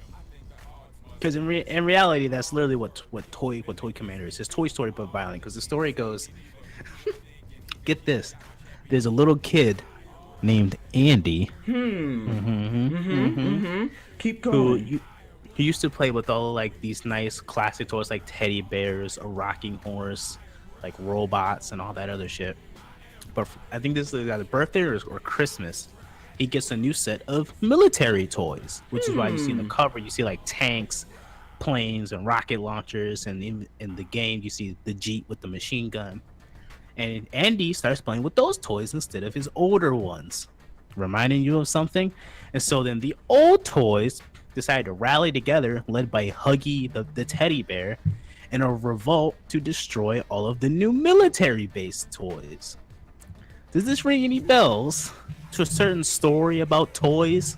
Because in reality, that's literally what Toy Commander is. It's Toy Story, but violent. Because the story goes, get this, there's a little kid named Andy Keep who going. he used to play with all like these nice classic toys like teddy bears, a rocking horse, like robots and all that other shit. But I think this is either birthday or Christmas. He gets a new set of military toys, which is why you see in the cover you see like tanks, planes, and rocket launchers, and in the game you see the Jeep with the machine gun. And Andy starts playing with those toys instead of his older ones, reminding you of something. And so then the old toys decide to rally together, led by Huggy the teddy bear, in a revolt to destroy all of the new military-based toys. Does this ring any bells to a certain story about toys?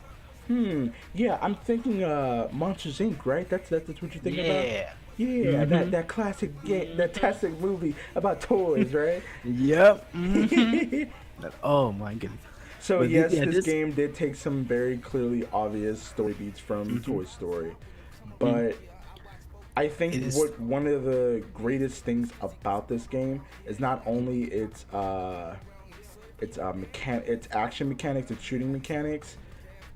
Yeah, I'm thinking Monsters Inc. Right? That's what you're thinking about. Yeah. Yeah, that classic game, that classic movie about toys, right? Yep. Oh my goodness. So But yes, yeah, this this game did take some very clearly obvious story beats from Toy Story, but I think It is. what one of the greatest things about this game is not only its action mechanics, its shooting mechanics,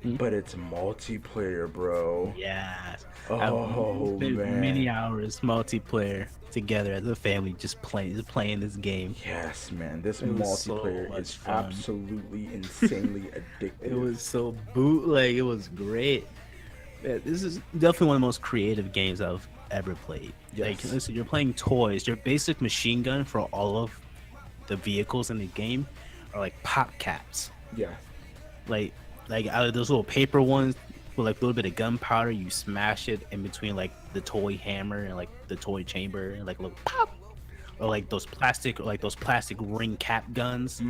but it's multiplayer, bro. Yeah. Oh, I've spent man. many hours multiplayer together as a family, just playing this game. Yes, man, this It was so multiplayer much is fun. absolutely insanely addictive. It was so bootleg. It was great. Yeah, this is definitely one of the most creative games I've ever played. Like, Yes. listen, you're playing toys. Your basic machine gun for all of the vehicles in the game are like pop caps. Yeah. Like out of those little paper ones with like a little bit of gunpowder, you smash it in between like the toy hammer and like the toy chamber and like a little pop. Or like those plastic ring cap guns.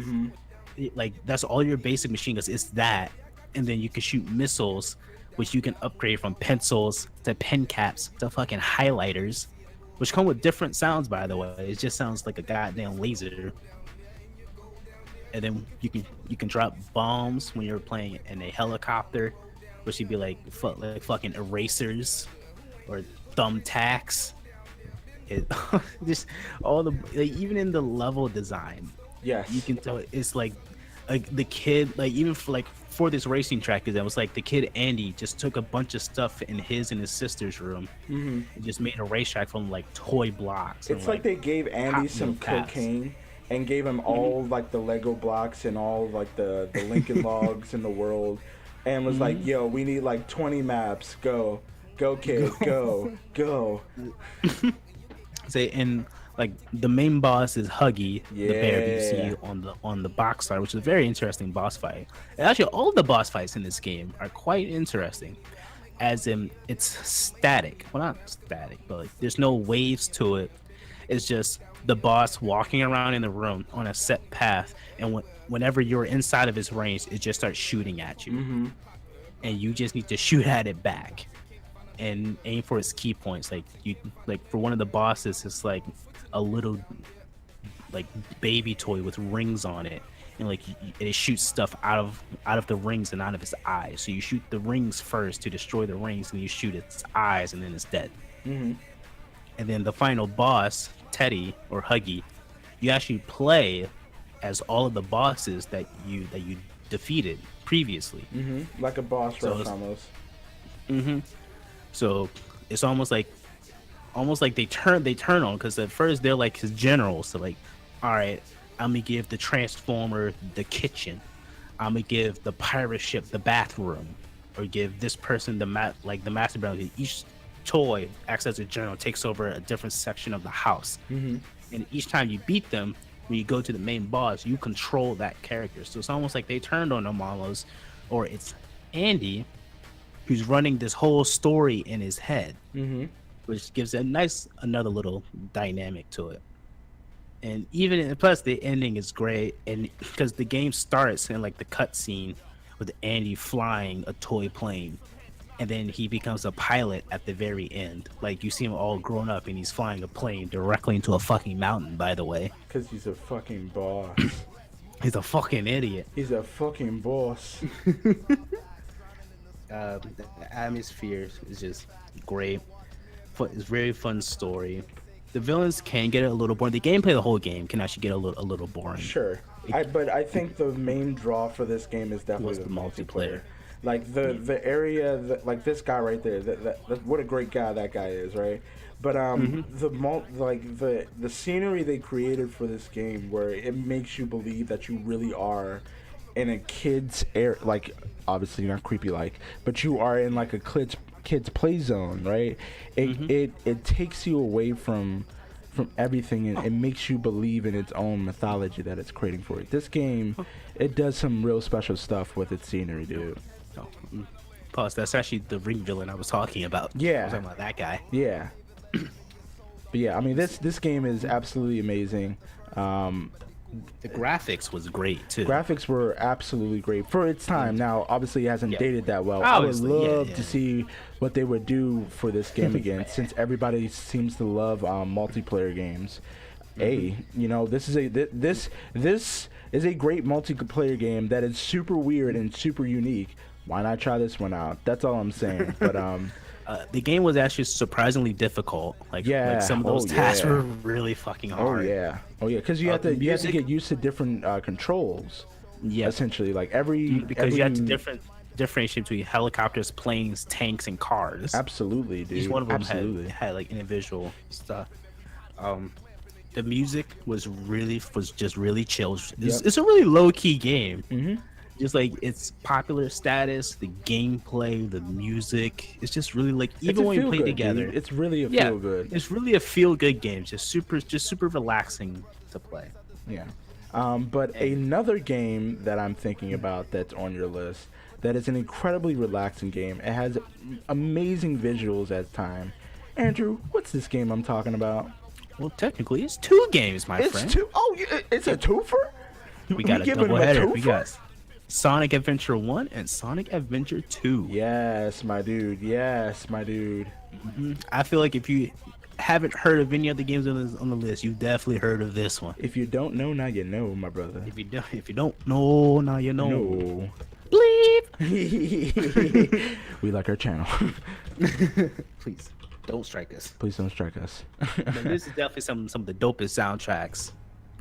Like that's all your basic machine guns. It's that, and then you can shoot missiles, which you can upgrade from pencils to pen caps to fucking highlighters, which come with different sounds. By the way, it just sounds like a goddamn laser. And then you can drop bombs when you're playing in a helicopter, which would be like fucking erasers or thumbtacks. It just all the like, even in the level design, Yes. you can tell it's like the kid like even for this racing track because it was like the kid Andy just took a bunch of stuff in his and his sister's room and just made a racetrack from like toy blocks. It's like they gave Andy Hot some Wheel paths. cocaine and gave him all like the Lego blocks and all like the Lincoln Logs in the world, and was like, "Yo, we need like 20 maps. Go, kid, go." Say and like the main boss is Huggy the bear that you Yeah. see on the box art, which is a very interesting boss fight. And actually, all the boss fights in this game are quite interesting, as in it's static. Well, not static, but like there's no waves to it. It's just the boss walking around in the room on a set path, and whenever you're inside of his range, it just starts shooting at you, and you just need to shoot at it back and aim for its key points. Like for one of the bosses, it's like a little like baby toy with rings on it, and like it shoots stuff out of the rings and out of its eyes. So you shoot the rings first to destroy the rings, and you shoot its eyes, and then it's dead. And then the final boss, Teddy or Huggy, you actually play as all of the bosses that you defeated previously. Like a boss So rush it's- almost. So it's almost like they turn on because at first they're like his generals. So like, all right, I'm gonna give the transformer the kitchen. I'm gonna give the pirate ship the bathroom, or give this person the master bedroom. Each toy acts as a general, takes over a different section of the house. And each time you beat them, when you go to the main boss, you control that character. So it's almost like they turned on them almost, or it's Andy who's running this whole story in his head, which gives another little dynamic to it. And plus the ending is great, and because the game starts in like the cutscene with Andy flying a toy plane, and then he becomes a pilot at the very end. Like you see him all grown up, and he's flying a plane directly into a fucking mountain. By the way, Because he's a fucking boss. he's a fucking idiot. He's a fucking boss. The atmosphere is just great. It's a very fun story. the villains can get a little boring. The gameplay, the whole game can actually get a little boring. Sure, but I think the main draw for this game is definitely the multiplayer. Like the area that, like this guy right there, that what a great guy that guy is, right? But the scenery they created for this game, where it makes you believe that you really are in a kid's air, like obviously not creepy like, but you are in like a kids play zone, right? It takes you away from everything, and it makes you believe in its own mythology that it's creating for it. This game, it does some real special stuff with its scenery, dude. Oh, pause. That's actually the ring villain I was talking about. Yeah, I was talking about that guy. Yeah. But yeah, I mean this game is absolutely amazing. The graphics was great too. Graphics were absolutely great for its time. Now, obviously, it hasn't dated that well. Obviously, I would love to see what they would do for this game again, since everybody seems to love multiplayer games. You know, this is a great multiplayer game that is super weird and super unique. Why not try this one out? That's all I'm saying. But the game was actually surprisingly difficult. Like some of those tasks were really fucking hard. Oh yeah, because you have to get used to different controls. Yeah, essentially, like you have to differentiate between helicopters, planes, tanks, and cars. Absolutely, dude. Each one of them had like individual stuff. The music was just really chill. It's a really low key game. Just like its popular status, the gameplay, the music, it's just really like even when we play together, dude. It's really a feel good. It's really a feel good game. Just super relaxing to play. Yeah. But another game that I'm thinking about that's on your list that is an incredibly relaxing game. It has amazing visuals at time. Andrew, what's this game I'm talking about? Well, technically, it's two games, my friend. It's two. Oh, it's a twofer. We got a double header. We got Sonic Adventure 1 and Sonic Adventure 2. Yes, my dude. I feel like if you haven't heard of any other games on the list, you've definitely heard of this one. If you don't know, now you know, my brother. If you don't know, now you know. No. Bleep. We like our channel. Please don't strike us. Please don't strike us. This is definitely some of the dopest soundtracks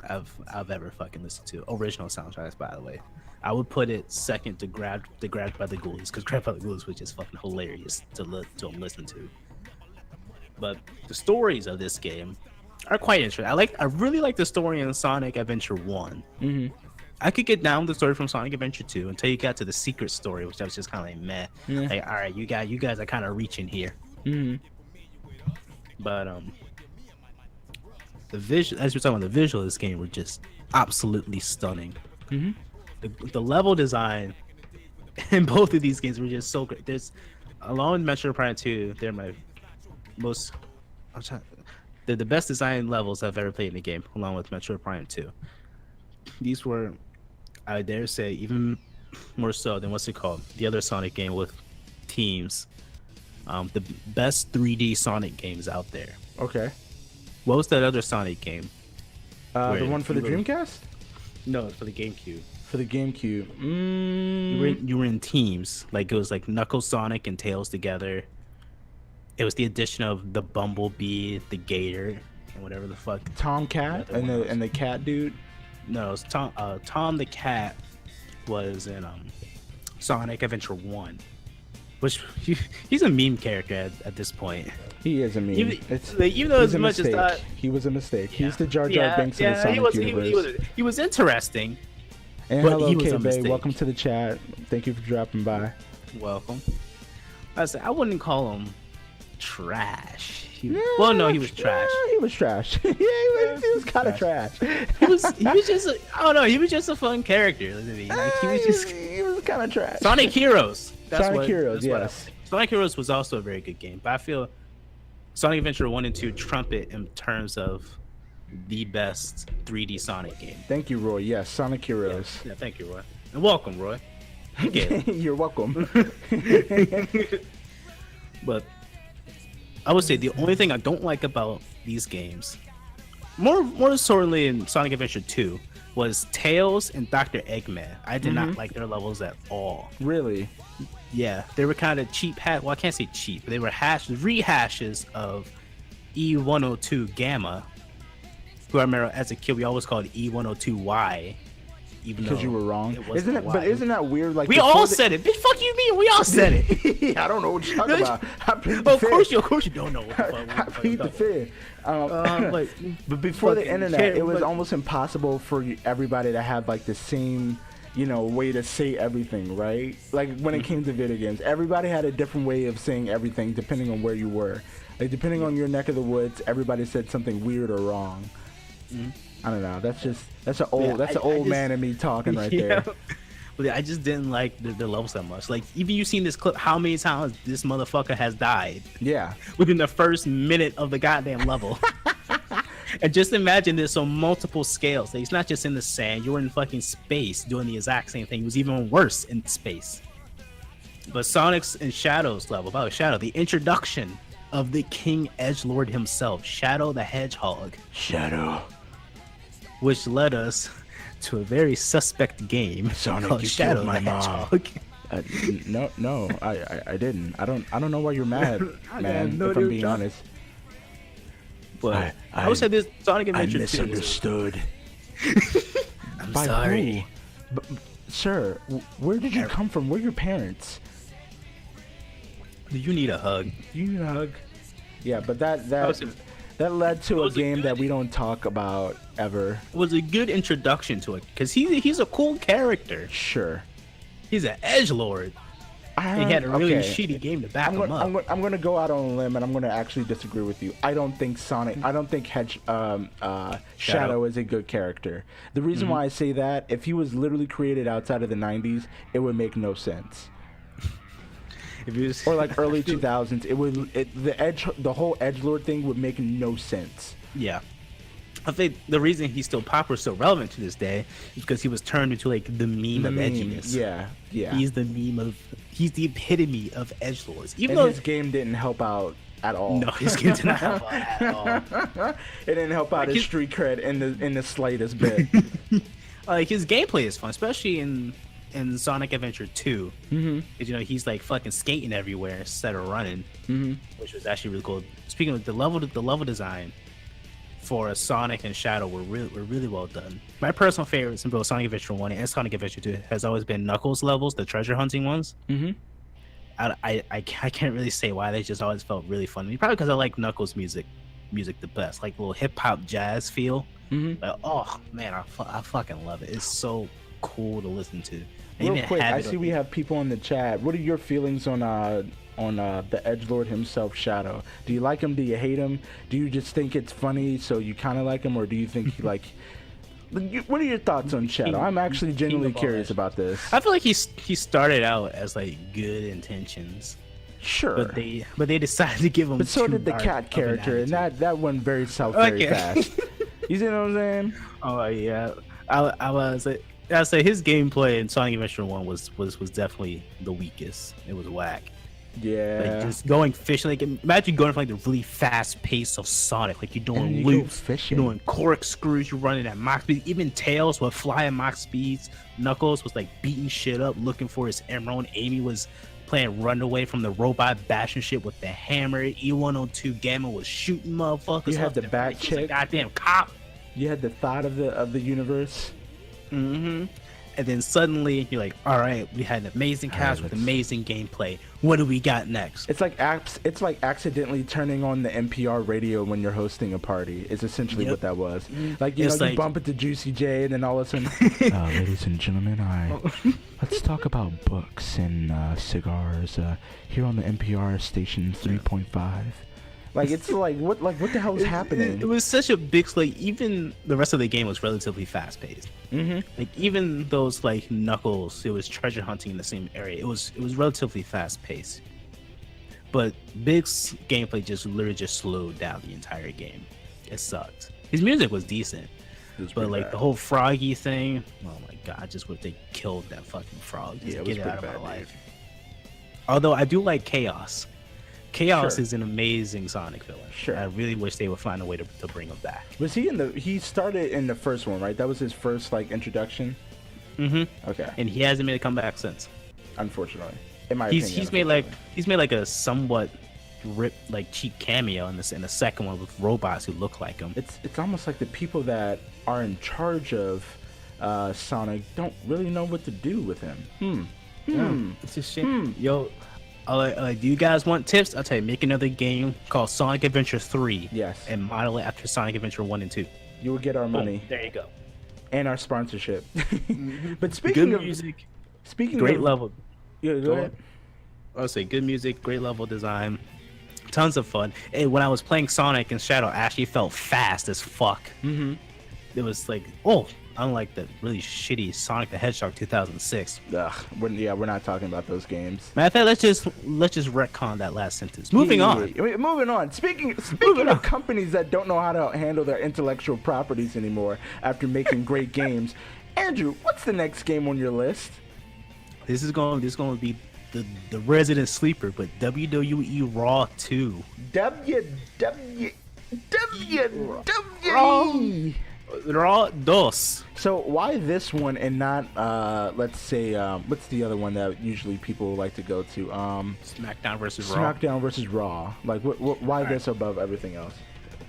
I've ever fucking listened to. Original soundtracks, by the way. I would put it second to Grabbed by the Ghoulies, because Grabbed by the Ghoulies was just fucking hilarious to listen to. But the stories of this game are quite interesting. I really like the story in Sonic Adventure 1. I could get down with the story from Sonic Adventure 2 until you got to the secret story, which I was just kind of like, meh. Like, all right, you guys are kind of reaching here. But the visual, as we're talking about, the visual of this game were just absolutely stunning. The level design in both of these games were just so great. There's, along with Metroid Prime 2, they're my most, they're the best design levels I've ever played in a game, along with Metroid Prime 2. These were, I dare say, even more so than the other Sonic game with Teams. The best 3D Sonic games out there. Okay. What was that other Sonic game? The one for the Dreamcast? No, for the GameCube. For the GameCube. You were in teams. Like, it was like Knuckles, Sonic, and Tails together. It was the addition of the Bumblebee, the Gator, and whatever the fuck. Tom Cat and the cat dude. No, it was Tom the Cat was in Sonic Adventure 1. Which he's a meme character at this point. He is a meme. Even though as much as he was a mistake. He's the Jar Jar Binks of the Sonic universe. He was interesting. And hello, K-Bay. Welcome to the chat. Thank you for dropping by. Welcome. I wouldn't call him trash. Well, no, he was trash. He was trash. He was kind of trash. He was just I don't know. He was just a fun character. He was kind of trash. Sonic Heroes. Sonic Heroes, yes. Sonic Heroes was also a very good game, but I feel Sonic Adventure 1 and 2 trump it in terms of the best 3D Sonic game. Thank you, Roy. Yes, Sonic Heroes. Yeah, thank you, Roy. And welcome, Roy. You're welcome. But I would say the only thing I don't like about these games, more sorely in Sonic Adventure 2, was Tails and Dr. Eggman. I did not like their levels at all. Really? Yeah, they were kind of cheap. Well, I can't say cheap. But they were rehashes of E102 Gamma, who I remember as a kid we always called E102Y, even Because though you were wrong. it wasn't Isn't a it? Y. But isn't that weird? Like We before all the- said it. Bitch, fuck you mean? We all said it. I don't know what you're talking about. I plead the Of fifth. course you don't know what the fuck. I plead the fifth. Like, But before the fucking internet, care- it was but- almost impossible for everybody to have like the same, way to say everything, right? Like when it came to video games, everybody had a different way of saying everything depending on where you were. Like depending on your neck of the woods, everybody said something weird or wrong. I don't know. That's an old I just- man in me talking right there. But I just didn't like the levels that much. Like, even you seen this clip, how many times this motherfucker has died Yeah. within the first minute of the goddamn level. And just imagine this on multiple scales. Like, it's not just in the sand. You're in fucking space doing the exact same thing. It was even worse in space. But Sonic's and Shadow's level, by the way, Shadow, the introduction of the King Edgelord himself, Shadow the Hedgehog, Shadow. which led us to a very suspect game Sonic, called you Shadow killed my the mom. Hedgehog. No, I didn't. I don't know why you're mad, man. no If I'm idea being what honest. But I would say this Sonic Adventure 2 was- misunderstood. I'm By sorry. who? Sir, where did you come from? Where are your parents? You need a hug. You need a hug. Yeah, but that was a- led to a was a game good- that we don't talk about ever. It was a good introduction to it because he's a cool character. Sure. He's an edgelord. He had a really shitty game to back I'm him up. gonna go out on a limb and I'm gonna actually disagree with you. I don't think Shadow is a good character. The reason why I say that, if he was literally created outside of the 90s, it would make no sense. If you was, Or like early 2000s, the whole edgelord thing would make no sense. yeah. I think the reason he's still popular, still relevant to this day, is because he was turned into like the meme of edginess. Yeah. He's the the epitome of edgelords. Even And though his game didn't help out at all. no, his game did not help out at all. It didn't help out Like his his- street cred in the slightest bit. Like his gameplay is fun, especially in Sonic Adventure 2. Mm-hmm. Because he's like fucking skating everywhere instead of running, Mm-hmm. which was actually really cool. Speaking of the level design for Sonic and Shadow were really well done. My personal favorites in both Sonic Adventure 1 and Sonic Adventure 2 has always been Knuckles levels, the treasure hunting ones. Mm-hmm. I can't really say why, they just always felt really fun to me. Probably because I like Knuckles music the best, like little hip hop jazz feel. Mm-hmm. Like, oh man, I fucking love it. It's so cool to listen to. I Real even quick, have I it see on- we have people in the chat. What are your feelings on the edgelord himself, Shadow? Do you like him? Do you hate him? Do you just think it's funny, so you kind of like him, or do you think he like? What are your thoughts on Shadow? I'm actually genuinely of all curious that. about this. I feel like he started out as like good intentions, Sure, but they decided to give him. but so too did the dark cat of an character, and attitude. that went very south very Okay. fast. You see what I'm saying? Oh yeah, I say his gameplay in Sonic Adventure 1 was definitely the weakest. It was whack. Yeah. Like just going fishing, like imagine going from like the really fast pace of Sonic, like you're And doing you go loops, fishing. you're doing corkscrews, you're running at max speed. Even Tails would fly at max speeds. Knuckles was like beating shit up, looking for his emerald. Amy was playing Runaway from the robot, bashing shit with the hammer. E102 Gamma was shooting motherfuckers. You had up the there. bat He was a chick. goddamn cop. You had the thought of the universe. Mm-hmm. And then suddenly you're like, all right, we had an amazing cast with let's- amazing gameplay. What do we got next? It's like accidentally turning on the NPR radio when you're hosting a party. Is essentially Yep. what that was. Like you It's know, you like- bump into Juicy J, and then all of a sudden, ladies and gentlemen, let's talk about books and cigars here on the NPR station 3.5. Like it's like what the hell is happening? It was such a big, like, even the rest of the game was relatively fast paced. Mm-hmm. Like even those like Knuckles, it was treasure hunting in the same area. It was relatively fast paced. But Big's gameplay just literally just slowed down the entire game. It sucked. His music was decent, but like the whole Froggy thing, oh my god, I just wish they killed that fucking frog. Just Yeah, it was get it pretty out of my bad, life. Although I do like Chaos. Chaos Sure. is an amazing Sonic villain. Sure. I really wish they would find a way to bring him back. Was he he started in the first one, right? That was his first like introduction. Mm-hmm. Okay. And he hasn't made a comeback since. Unfortunately, in my He's opinion, made like a somewhat cheap cameo in the second one with robots who look like him. It's almost like the people that are in charge of Sonic don't really know what to do with him. It's just shit. Yo, do you guys want tips? I'll tell you, make another game called Sonic Adventure 3. Yes. And model it after Sonic Adventure 1 and 2. You will get our money. There you go. And our sponsorship. But Good music. Great level. Yeah, go ahead. I'll say good music, great level design, tons of fun. And when I was playing Sonic and Shadow, I actually felt fast as fuck. It was like, unlike the really shitty Sonic the Hedgehog 2006. Ugh, we're not talking about those games. Matter of fact, let's just retcon that last sentence. Moving on. Moving on. Speaking of companies that don't know how to handle their intellectual properties anymore after making great games, Andrew, what's the next game on your list? This is going to be the resident sleeper, but WWE Raw 2. Raw 2. So why this one and not let's say what's the other one that usually people like to go to? SmackDown versus Raw. SmackDown versus Raw. Like why this above everything else?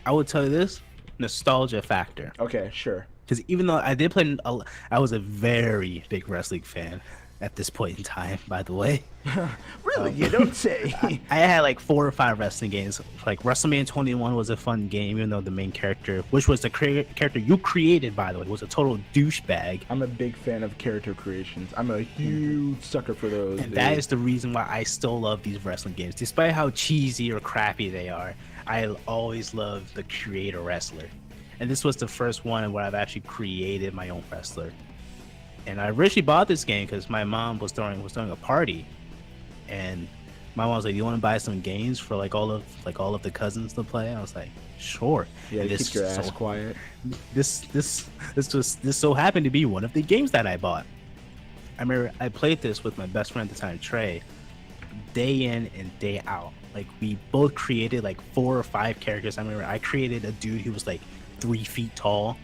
I would tell you this, nostalgia factor. Okay, sure. Because even though I did play, I was a very big wrestling fan at this point in time, by the way. Really? You don't say. I had like 4 or 5 wrestling games. Like WrestleMania 21 was a fun game, even though the main character, which was the character you created, by the way, was a total douchebag. I'm a big fan of character creations. I'm a huge sucker for those. And that is the reason why I still love these wrestling games. Despite how cheesy or crappy they are, I always loved the creator wrestler. And this was the first one where I've actually created my own wrestler. And I originally bought this game because my mom was throwing a party, and my mom was like, "Do you want to buy some games for all of the cousins to play?" I was like, "Sure." Yeah, keep your ass quiet. This so happened to be one of the games that I bought. I remember I played this with my best friend at the time, Trey, day in and day out. Like we both created like 4 or 5 characters. I remember I created a dude who was like 3 feet tall.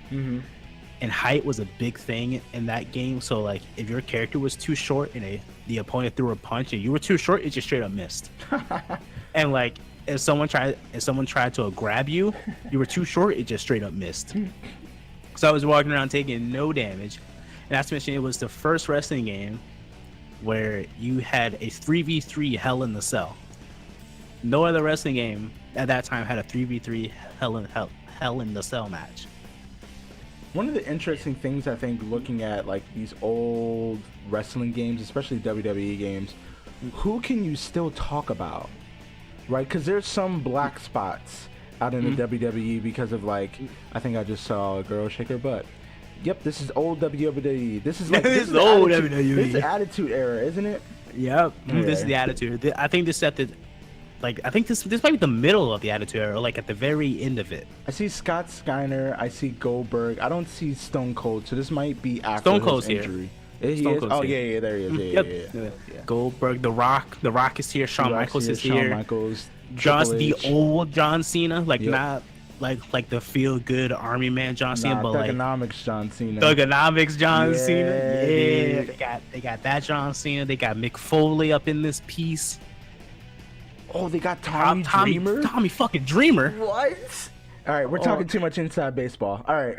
And height was a big thing in that game. So like if your character was too short and the opponent threw a punch and you were too short, it just straight up missed. And like if someone tried to grab you, you were too short, it just straight up missed. So I was walking around taking no damage. And not to mention, it was the first wrestling game where you had a 3v3 Hell in the Cell. No other wrestling game at that time had a 3v3 Hell in the Cell match. One of the interesting things I think looking at like these old wrestling games, especially WWE games, who can you still talk about, right? Because there's some black spots out in the WWE because of like, I think I just saw a girl shake her butt. Yep, this is old WWE. This is like this is old WWE. This is the Attitude Era, isn't it? Yep, this is the Attitude. I think this I think this might be the middle of the Attitude Era, like at the very end of it. I see Scott Steiner, I see Goldberg. I don't see Stone Cold, so this might be after Stone Cold's his injury. Here. He is? Oh yeah, there he is. Yeah. Goldberg, The Rock is here. Shawn Michaels is here. Shawn Michaels, the old John Cena, not like the feel good army man John Cena, but Thuganomics John Cena. Thuganomics John Cena. Yeah, they got that John Cena. They got Mick Foley up in this piece. Oh, they got Tommy Dreamer? Tommy fucking Dreamer. What? All right, we're talking too much inside baseball. All right.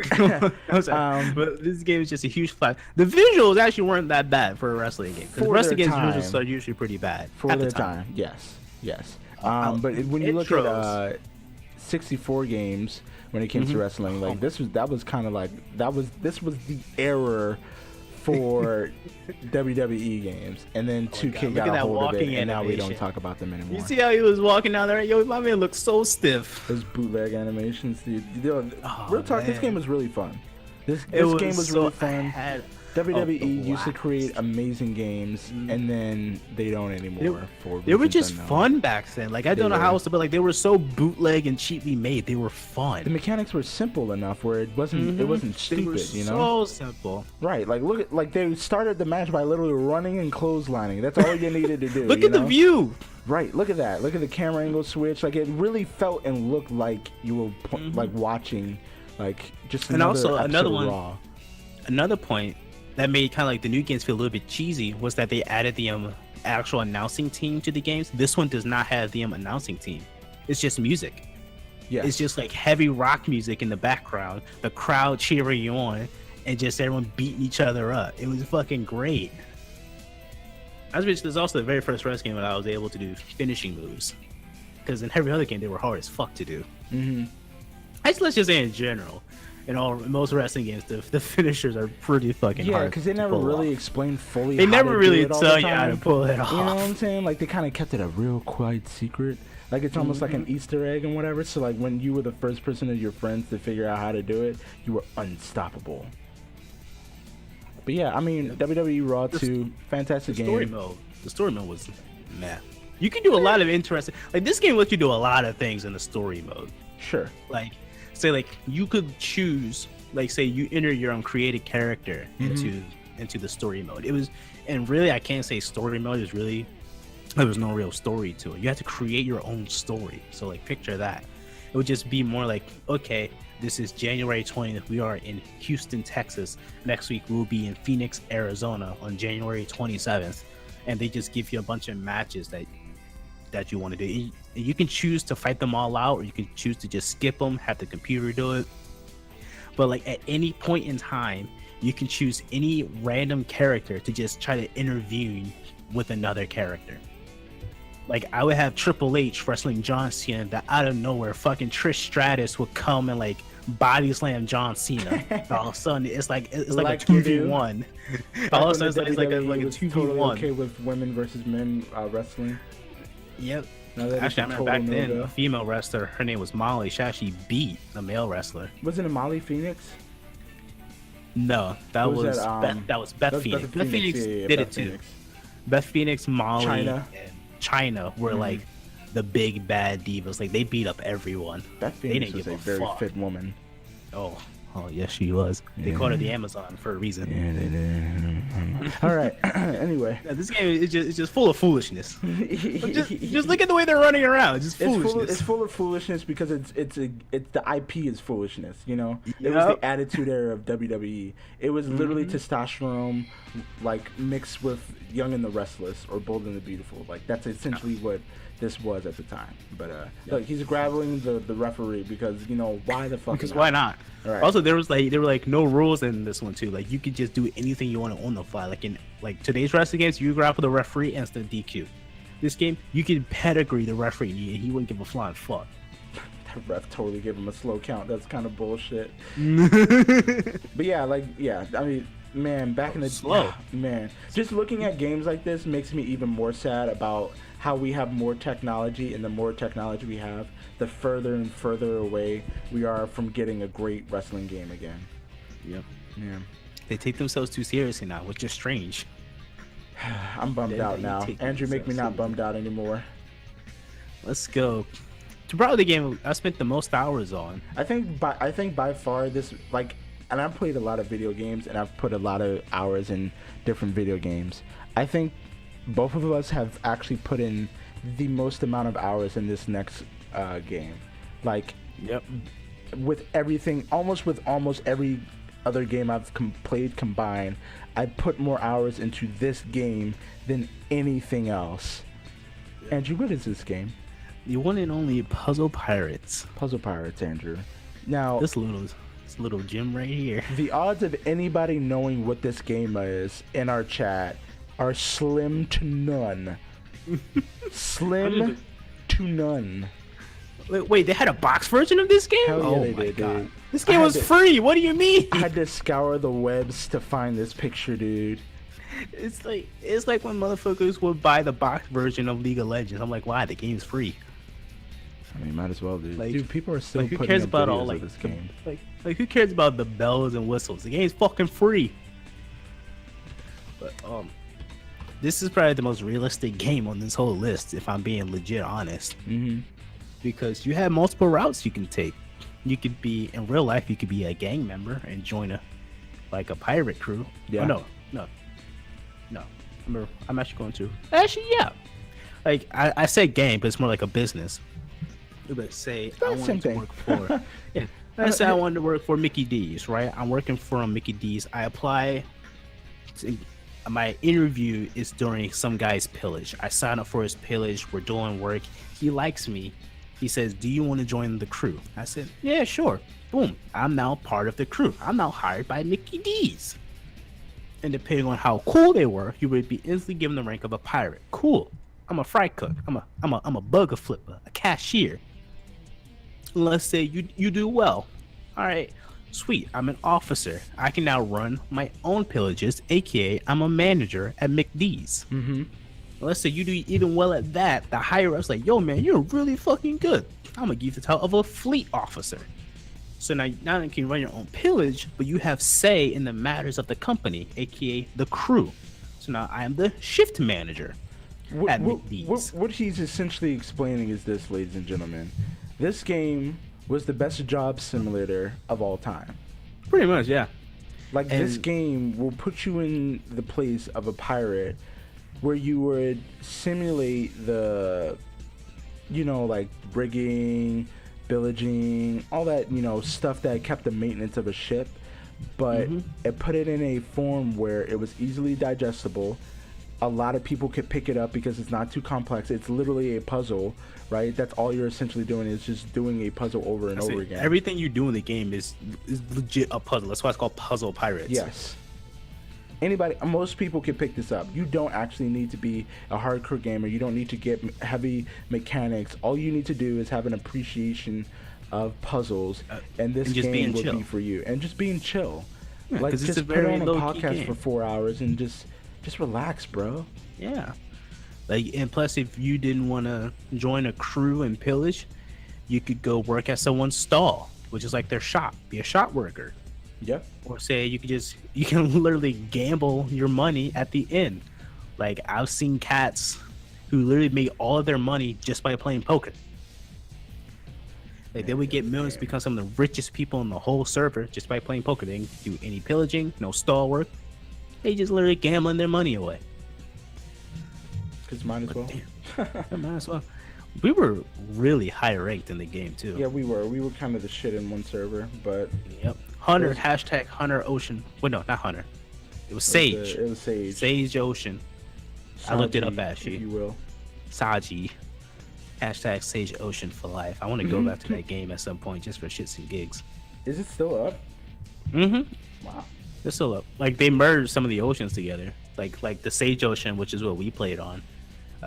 But this game is just a huge flash. The visuals actually weren't that bad for a wrestling game. Because wrestling games visuals are usually pretty bad. For their time. Yes. But when you look at 64 games when it came to wrestling, like this was the error for WWE games, and then 2K got a hold of it, and now we don't talk about them anymore. You see how he was walking down there? Yo, my man looked so stiff. Those bootleg animations, dude. Real talk, this game was really fun. This game was really fun. WWE used to create amazing games, and then they don't anymore. They were just fun back then. Like I don't know how else to, but like they were so bootleg and cheaply made. They were fun. The mechanics were simple enough where it wasn't stupid. You So know, simple. Right? Like they started the match by literally running and clotheslining. That's all you needed to do. Look at the view. Right, look at that. Look at the camera angle switch. Like it really felt and looked like you were like watching, like just another one. Raw. Another point that made kind of like the new games feel a little bit cheesy was that they added the actual announcing team to the games. This one does not have the announcing team. It's just music. Yeah. It's just like heavy rock music in the background, the crowd cheering you on, and just everyone beating each other up. It was fucking great. As which there's also the very first wrestling game that I was able to do finishing moves, because in every other game they were hard as fuck to do. Mm-hmm. Let's just say in general, in most wrestling games, the finishers are pretty fucking hard. Yeah, because they never really explained fully. They how never to really do it all tell the you how to time. pull it off. You know what I'm saying? Like they kind of kept it a real quiet secret. Like it's almost like an Easter egg and whatever. So like when you were the first person of your friends to figure out how to do it, you were unstoppable. But yeah, I mean WWE Raw 2, fantastic game. The story mode was meh. You can do a lot of interesting. Like this game lets you do a lot of things in the story mode. Sure. Like say like you could choose. Like say you enter your own created character into the story mode. It was, and really I can't say story mode is really. There was no real story to it. You had to create your own story. So like picture that. It would just be more like, okay, this is January 20th. We are in Houston, Texas. Next week we'll be in Phoenix, Arizona on January 27th. And they just give you a bunch of matches that you want to do. You can choose to fight them all out, or you can choose to just skip them, have the computer do it. But like at any point in time, you can choose any random character to just try to intervene with another character. Like I would have Triple H wrestling John Cena, that out of nowhere fucking Trish Stratus would come and like body slam John Cena. All of a sudden it's like a 2v1. All of a sudden it's like a 2v1. Totally okay with women versus men wrestling. Yep. Actually, I remember back then a female wrestler, her name was Molly. She actually beat a male wrestler. Wasn't it Molly Phoenix? No, that was Beth Phoenix. Beth Phoenix did it too. Beth Phoenix, Molly, and China were like the big bad divas. Like they beat up everyone. Beth Phoenix was a very fit woman. Oh yes, she was. They called her the Amazon for a reason. Yeah, they did. All right. Anyway, this game is just full of foolishness. just look at the way they're running around. It's just foolishness. It's full of foolishness because it's the IP is foolishness. You know, it was the Attitude Era of WWE. It was literally testosterone, like mixed with Young and the Restless or Bold and the Beautiful. Like that's essentially what this was at the time. But look, he's grappling the referee because why the fuck? Because why not? Right. Also, there were like no rules in this one too. Like you could just do anything you want on the fly. Like in today's wrestling games, you grapple the referee instant DQ. This game, you can pedigree the referee and he wouldn't give a flying fuck. That ref totally gave him a slow count. That's kind of bullshit. But yeah, I mean, man, back in the slow, man, just looking at games like this makes me even more sad about how we have more technology, and the more technology we have, the further and further away we are from getting a great wrestling game again. Yep. Yeah. They take themselves too seriously now, which is strange. I'm bummed out now. Andrew, make me not bummed out anymore. Let's go. To probably the game I spent the most hours on. I think by far this, like, and I've played a lot of video games and I've put a lot of hours in different video games. I think both of us have actually put in the most amount of hours in this next game. Like, yep. With everything, almost every other game I've played combined, I put more hours into this game than anything else. Yep. Andrew, what is this game? The one and only Puzzle Pirates. Puzzle Pirates, Andrew. Now, this little gem right here. The odds of anybody knowing what this game is in our chat are slim to none. Slim to none. Wait, they had a box version of this game? Hell yeah, my god. Dude. This game was free. What do you mean? I had to scour the webs to find this picture, dude. It's like when motherfuckers would buy the box version of League of Legends. I'm like, why? The game's free. I mean, might as well, dude. Like, dude, people are still who putting cares up about videos all of this game. Like who cares about the bells and whistles? The game's fucking free. But this is probably the most realistic game on this whole list, if I'm being legit honest. Mm-hmm. Because you have multiple routes you can take. You could be in real life. You could be a gang member and join a pirate crew. Yeah. Oh, no. I'm actually going to. Actually, yeah. Like I said gang, but it's more like a business. Let's say I wanted to work for. Yeah. Let's say I wanted to work for Mickey D's, right? I'm working for Mickey D's. I apply my interview is during some guy's pillage. I sign up for his pillage. We're doing work. He likes me. He says, "Do you want to join the crew?" I said, "Yeah, sure." Boom. I'm now part of the crew. I'm now hired by Mickey D's. And depending on how cool they were, you would be instantly given the rank of a pirate. Cool. I'm a fry cook. I'm a burger flipper, a cashier. Let's say you do well. All right. Sweet. I'm an officer. I can now run my own pillages, aka I'm a manager at McD's. Mm-hmm. Let's say you do even well at that. The higher up's like, "Yo, man, you're really fucking good. I'm gonna give you the title of a fleet officer." So now you can run your own pillage, but you have say in the matters of the company, aka the crew. So now I am the shift manager at McD's. What he's essentially explaining is this, ladies and gentlemen. This game was the best job simulator of all time. Pretty much, yeah. Like, this game will put you in the place of a pirate where you would simulate the, like rigging, pillaging, all that, stuff that kept the maintenance of a ship, but it put it in a form where it was easily digestible. A lot of people could pick it up because it's not too complex. It's literally a puzzle, right? That's all you're essentially doing is just doing a puzzle over and over again. Everything you do in the game is legit a puzzle. That's why it's called Puzzle Pirates. Yes. Most people can pick this up. You don't actually need to be a hardcore gamer. You don't need to get heavy mechanics. All you need to do is have an appreciation of puzzles, and this game will be for you. And just being chill. Yeah, like, just put on a podcast game for 4 hours and just relax, bro. Yeah. Like, and plus, if you didn't want to join a crew and pillage, you could go work at someone's stall, which is like their shop. Be a shop worker. Yep. Or say you can literally gamble your money at the end. Like, I've seen cats who literally made all of their money just by playing poker. Like, they would get millions, become some of the richest people in the whole server just by playing poker. They didn't do any pillaging, no stall work. They just literally gambling their money away. Because might as well. Might as well. We were really high ranked in the game too. Yeah, we were. We were kind of the shit in one server, but. Yep. Hunter, hashtag Hunter Ocean. Wait, no, not Hunter. It was Sage. It was Sage. Sage Ocean. Saji, I looked it up actually. if you will. Saji. Hashtag Sage Ocean for life. I want to go back to that game at some point just for shits and gigs. Is it still up? Mm-hmm. Wow. It's still up. Like, they merged some of the oceans together. Like the Sage Ocean, which is what we played on,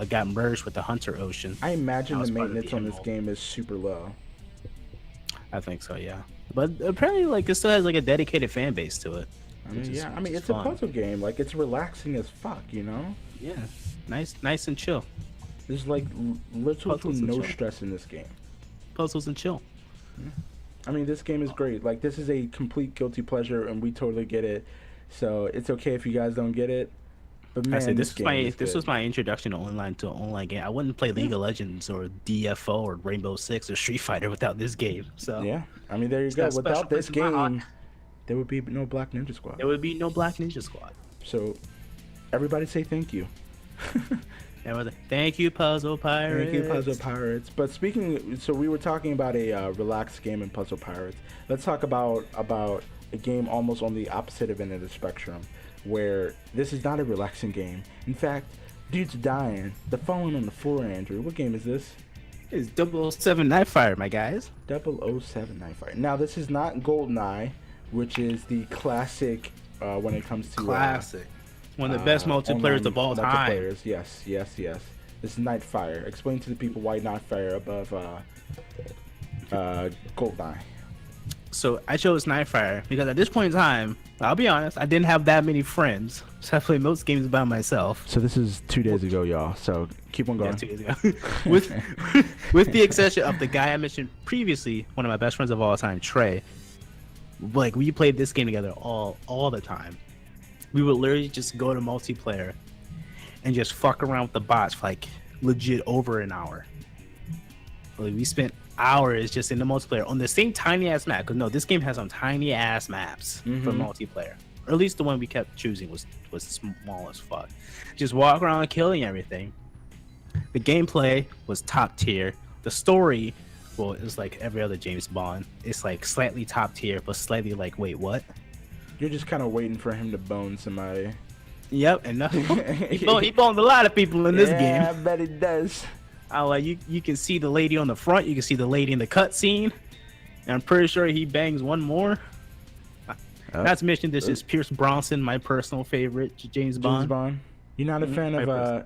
got merged with the Hunter Ocean. I imagine the maintenance on this game is super low. I think so, yeah. But apparently, like, it still has like a dedicated fan base to it. It's a puzzle game. Like, it's relaxing as fuck, Yeah, nice and chill. There's like literally no stress in this game. Puzzles and chill. Yeah. I mean, this game is great. Like, this is a complete guilty pleasure, and we totally get it. So it's okay if you guys don't get it. But man, I said, this was my introduction to an online game. I wouldn't play League of Legends or DFO or Rainbow Six or Street Fighter without this game. So yeah, I mean, there you go. Without this game, there would be no Black Ninja Squad. There would be no Black Ninja Squad. So everybody say thank you. Thank you, Puzzle Pirates. Thank you, Puzzle Pirates. But so we were talking about a relaxed game in Puzzle Pirates. Let's talk about a game almost on the opposite end of the spectrum, where this is not a relaxing game. In fact, dude's dying. They're falling on the floor, Andrew. What game is this? It's 007 Nightfire, my guys. 007 Nightfire. Now, this is not GoldenEye, which is the classic when it comes to... Classic. One of the best multiplayers of all time. Yes. This is Nightfire. Explain to the people why Nightfire above GoldenEye. So I chose Nightfire because at this point in time, I'll be honest, I didn't have that many friends, so I played most games by myself. So this is 2 days ago, y'all. So keep on going. Yeah, 2 days ago. with the exception of the guy I mentioned previously, one of my best friends of all time, Trey. Like, we played this game together all the time. We would literally just go to multiplayer and just fuck around with the bots for like legit over an hour. Like, we spent hours just in the multiplayer on the same tiny ass map. Because no, this game has some tiny ass maps for multiplayer. Or at least the one we kept choosing was small as fuck. Just walk around killing everything. The gameplay was top tier. The story, well, it was like every other James Bond. It's like slightly top tier, but slightly like, wait, what? You're just kind of waiting for him to bone somebody. Yep, and he boned a lot of people in this game. I bet it does. You can see the lady on the front. You can see the lady in the cutscene. And I'm pretty sure he bangs one more. Not to mention, this is Pierce Bronson, my personal favorite James Bond. James Bond. You're not a fan of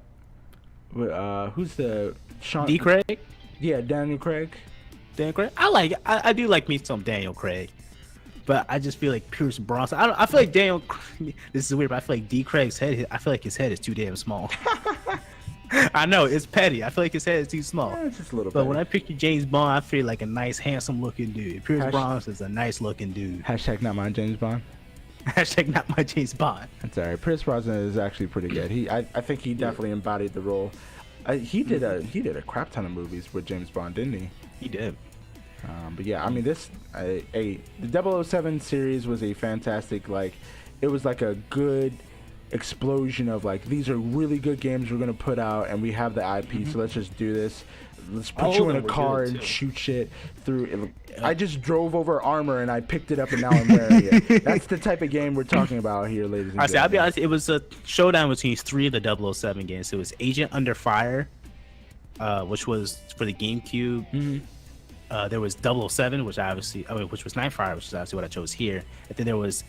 who's the Sean D. Craig? Yeah, Daniel Craig. Daniel Craig. I do like me some Daniel Craig, but I just feel like Pierce Bronson. I feel like Daniel. This is weird, but I feel like D. Craig's head. I feel like his head is too damn small. I know it's petty. I feel like his head is too small. Yeah, it's just a little. But when I picture James Bond, I feel like a nice, handsome-looking dude. Pierce Brosnan's a nice-looking dude. Hashtag not my James Bond. Hashtag not my James Bond. That's alright. Pierce Brosnan is actually pretty good. I think he definitely embodied the role. He did a crap ton of movies with James Bond, didn't he? He did. But yeah, I mean the 007 series was a fantastic, like, it was like a good explosion of like, these are really good games we're gonna put out, and we have the IP, so let's just do this. Let's put you in a car and shoot shit through. I just drove over armor and I picked it up and now I'm wearing it. That's the type of game we're talking about here, ladies and gentlemen. I'll be honest, it was a showdown between 3 of the 007 games. It was Agent Under Fire, which was for the GameCube. There was 007, which was Nightfire, which is obviously what I chose here. And then there was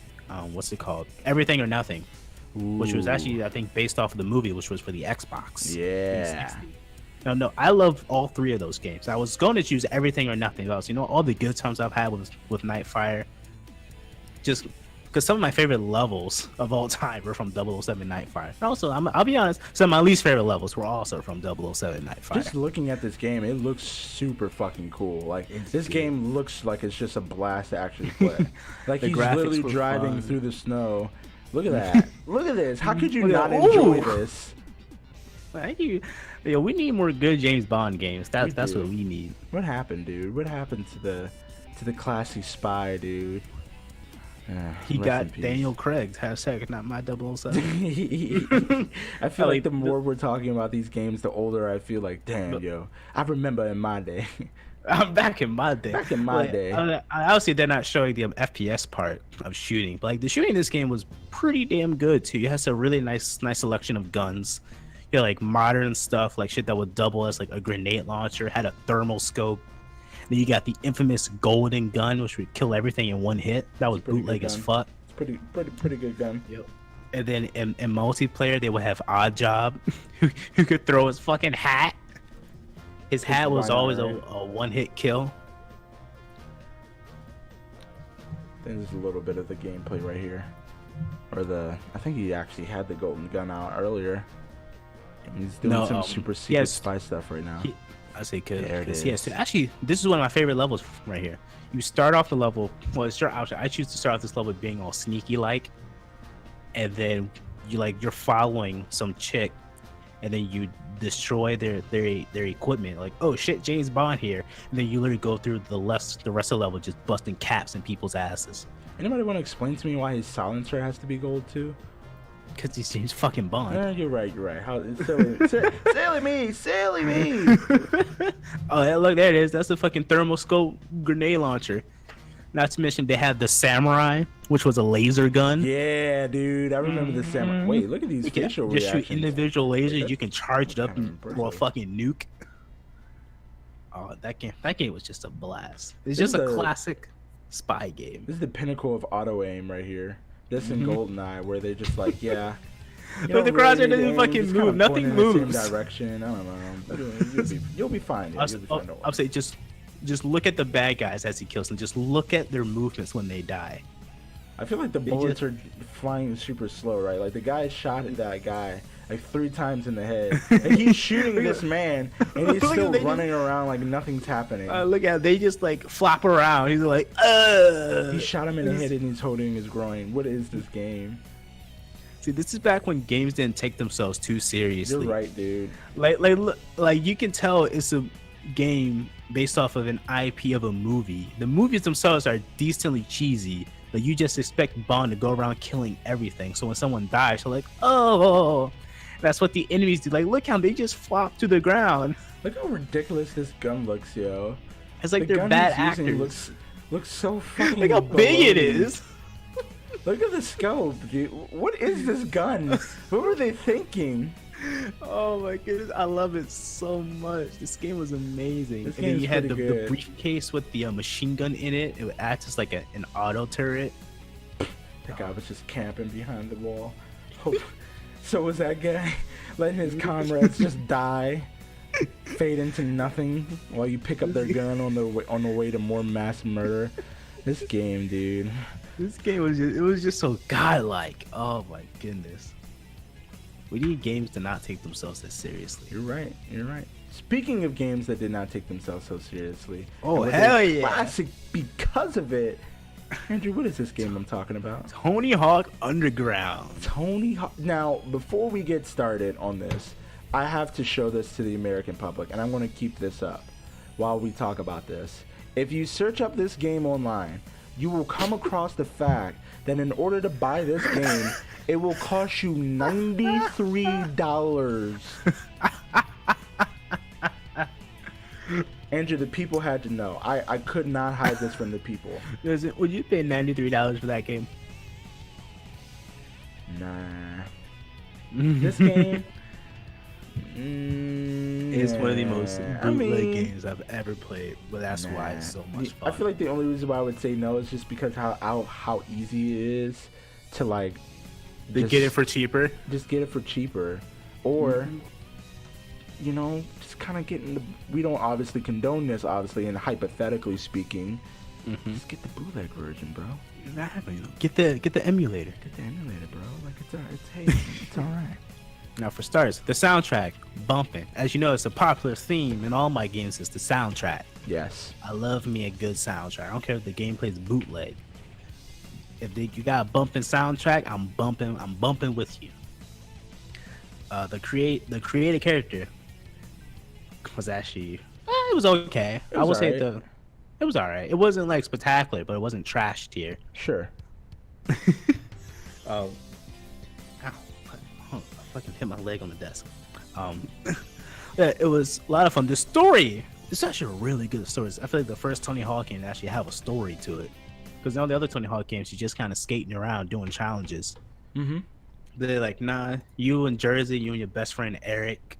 what's it called? Everything or Nothing, which was actually, I think, based off of the movie, which was for the Xbox. Yeah. No, I love all 3 of those games. I was going to choose Everything or Nothing else. You know, all the good times I've had with Nightfire. Just because some of my favorite levels of all time were from 007 Nightfire. And also, I'll be honest, some of my least favorite levels were also from 007 Nightfire. Just looking at this game, it looks super fucking cool. Like, this game looks like it's just a blast to actually play. Like, he's literally driving through the snow. Look at that. Look at this. How could you not enjoy this? Thank you. Yo, we need more good James Bond games. That's what we need. What happened, dude? What happened to the classy spy, dude? He got Daniel Craig. Hashtag not my 007. I feel like the more we're talking about these games, the older I feel like, damn, yo. I remember in my day. I'm back in my day. Back in my day. Obviously, they're not showing the FPS part of shooting, but like the shooting in this game was pretty damn good too. You had a really nice selection of guns. You know, like modern stuff, like shit that would double as like a grenade launcher, had a thermal scope. Then you got the infamous golden gun, which would kill everything in one hit. That was bootleg as fuck. It's pretty good gun. Yep. And then in multiplayer, they would have Odd Job, who could throw his fucking hat. His hat was always a one-hit kill. There's a little bit of the gameplay right here, I think he actually had the golden gun out earlier. He's doing some super secret spy stuff right now. I say could. There it is. Yes, actually, this is one of my favorite levels right here. You start off the level. Well, I choose to start off this level being all sneaky like, and then you're following some chick, and then you destroy their equipment. Like, oh shit, James Bond here, and then you literally go through the rest of the level just busting caps in people's asses. Anybody want to explain to me why his silencer has to be gold too? Because he's James fucking Bond. You're right. How silly me. Oh, look, there it is. That's the fucking thermal scope grenade launcher. Not to mention they had the Samurai, which was a laser gun. Yeah, dude, I remember the Samurai. Wait, look at these facial reactions. Just shoot individual lasers. You can charge it up and blow a fucking nuke. Oh, that game was just a blast. It's just a classic spy game. This is the pinnacle of auto aim right here. This and GoldenEye, where they're just like, yeah. But the crosshair doesn't fucking move. Nothing moves. In the same direction. I don't know. You'll be fine. I'll say just look at the bad guys as he kills them. Just look at their movements when they die. I feel like the bullets are flying super slow, right? Like the guy shot at that guy like 3 times in the head, and he's shooting this man, and he's still running around like nothing's happening. Look at they just like flop around. He's like, He shot him in the head, and he's holding his groin. What is this game? See, this is back when games didn't take themselves too seriously. You're right, dude. Like you can tell it's a game based off of an IP of a movie. The movies themselves are decently cheesy. Like you just expect Bond to go around killing everything. So when someone dies, you're like, oh, that's what the enemies do. Like, look how they just flop to the ground. Look how ridiculous this gun looks, yo. It's like they're bad actors. Looks so fucking. Look how big it is. Look at the scope, dude. What is this gun? What were they thinking? Oh my goodness, I love it so much. This game was amazing. This And then game's you had pretty the good. briefcase with the machine gun in it. It would act as like an auto turret. That guy was just camping behind the wall. Hope. So was that guy letting his comrades just die, fade into nothing while you pick up their gun on the way to more mass murder. This game, dude. This game was just so godlike. Oh my goodness. We need games to not take themselves that seriously. You're right. You're right. Speaking of games that did not take themselves so seriously, Oh, and was hell a yeah. classic because of it. Andrew, what is this game I'm talking about? Tony Hawk Underground. Tony Hawk. Now, before we get started on this, I have to show this to the American public, and I'm going to keep this up while we talk about this. If you search up this game online, you will come across the fact that in order to buy this game, it will cost you $93. Andrew, the people had to know. I could not hide this from the people. Would you pay $93 for that game? Nah. This game... It's one of the most yeah, bootleg games I've ever played, but that's why it's so much fun. I feel like the only reason why I would say no is just because how easy it is to like They get it for cheaper. just get it for cheaper, or you know, just kind of getting the. We don't obviously condone this, obviously, and hypothetically speaking, just get the bootleg version, bro. Exactly. Get the emulator. Get the emulator, bro. Like hey, it's all right. Now for starters, the soundtrack bumping. As you know, it's a popular theme in all my games. Is the soundtrack. Yes. I love me a good soundtrack. I don't care if the gameplay is bootleg. If you got a bumping soundtrack, I'm bumping with you. The creative character was actually it was okay. It I was would say alright. it was alright. It wasn't like spectacular, but it wasn't trash tier. Sure. Ow. I fucking hit my leg on the desk. Yeah, it was a lot of fun. The story, it's actually a really good story. I feel like the first Tony Hawk game actually have a story to it. Because all the other Tony Hawk games, you're just kind of skating around doing challenges. Mm-hmm. They're like, nah, you and Jersey, you and your best friend Eric,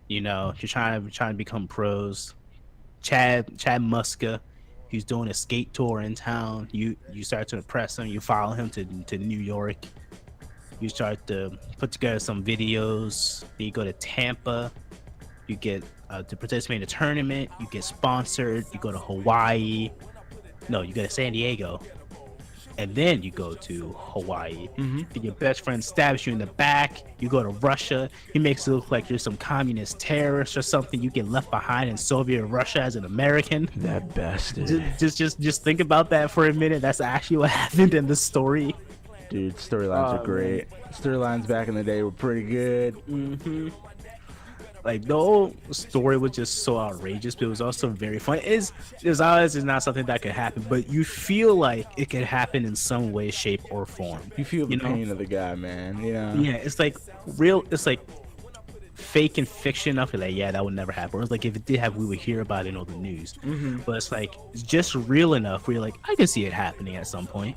you know, you're trying to become pros. Chad Muska, he's doing a skate tour in town. You start to impress him. You follow him to New York. You start to put together some videos. Then you go to Tampa. You get to participate in a tournament. You get sponsored. You go to Hawaii. No, you go to San Diego. And then you go to Hawaii. Mm-hmm. And your best friend stabs you in the back. You go to Russia. He makes it look like you're some communist terrorist or something. You get left behind in Soviet Russia as an American. That bastard. Just think about that for a minute. That's actually what happened in the story. Dude, storylines are great. Storylines back in the day were pretty good. Mm-hmm. Like the whole story was just so outrageous, but it was also very fun. It's always not something that could happen, but you feel like it could happen in some way, shape, or form. You feel the You know? pain of the guy, man. You know? Yeah, it's like real. It's like fake and fiction enough. You're like, yeah, that would never happen. Or it's like if it did happen, we would hear about it on the news. But it's like it's just real enough where you're like, I can see it happening at some point.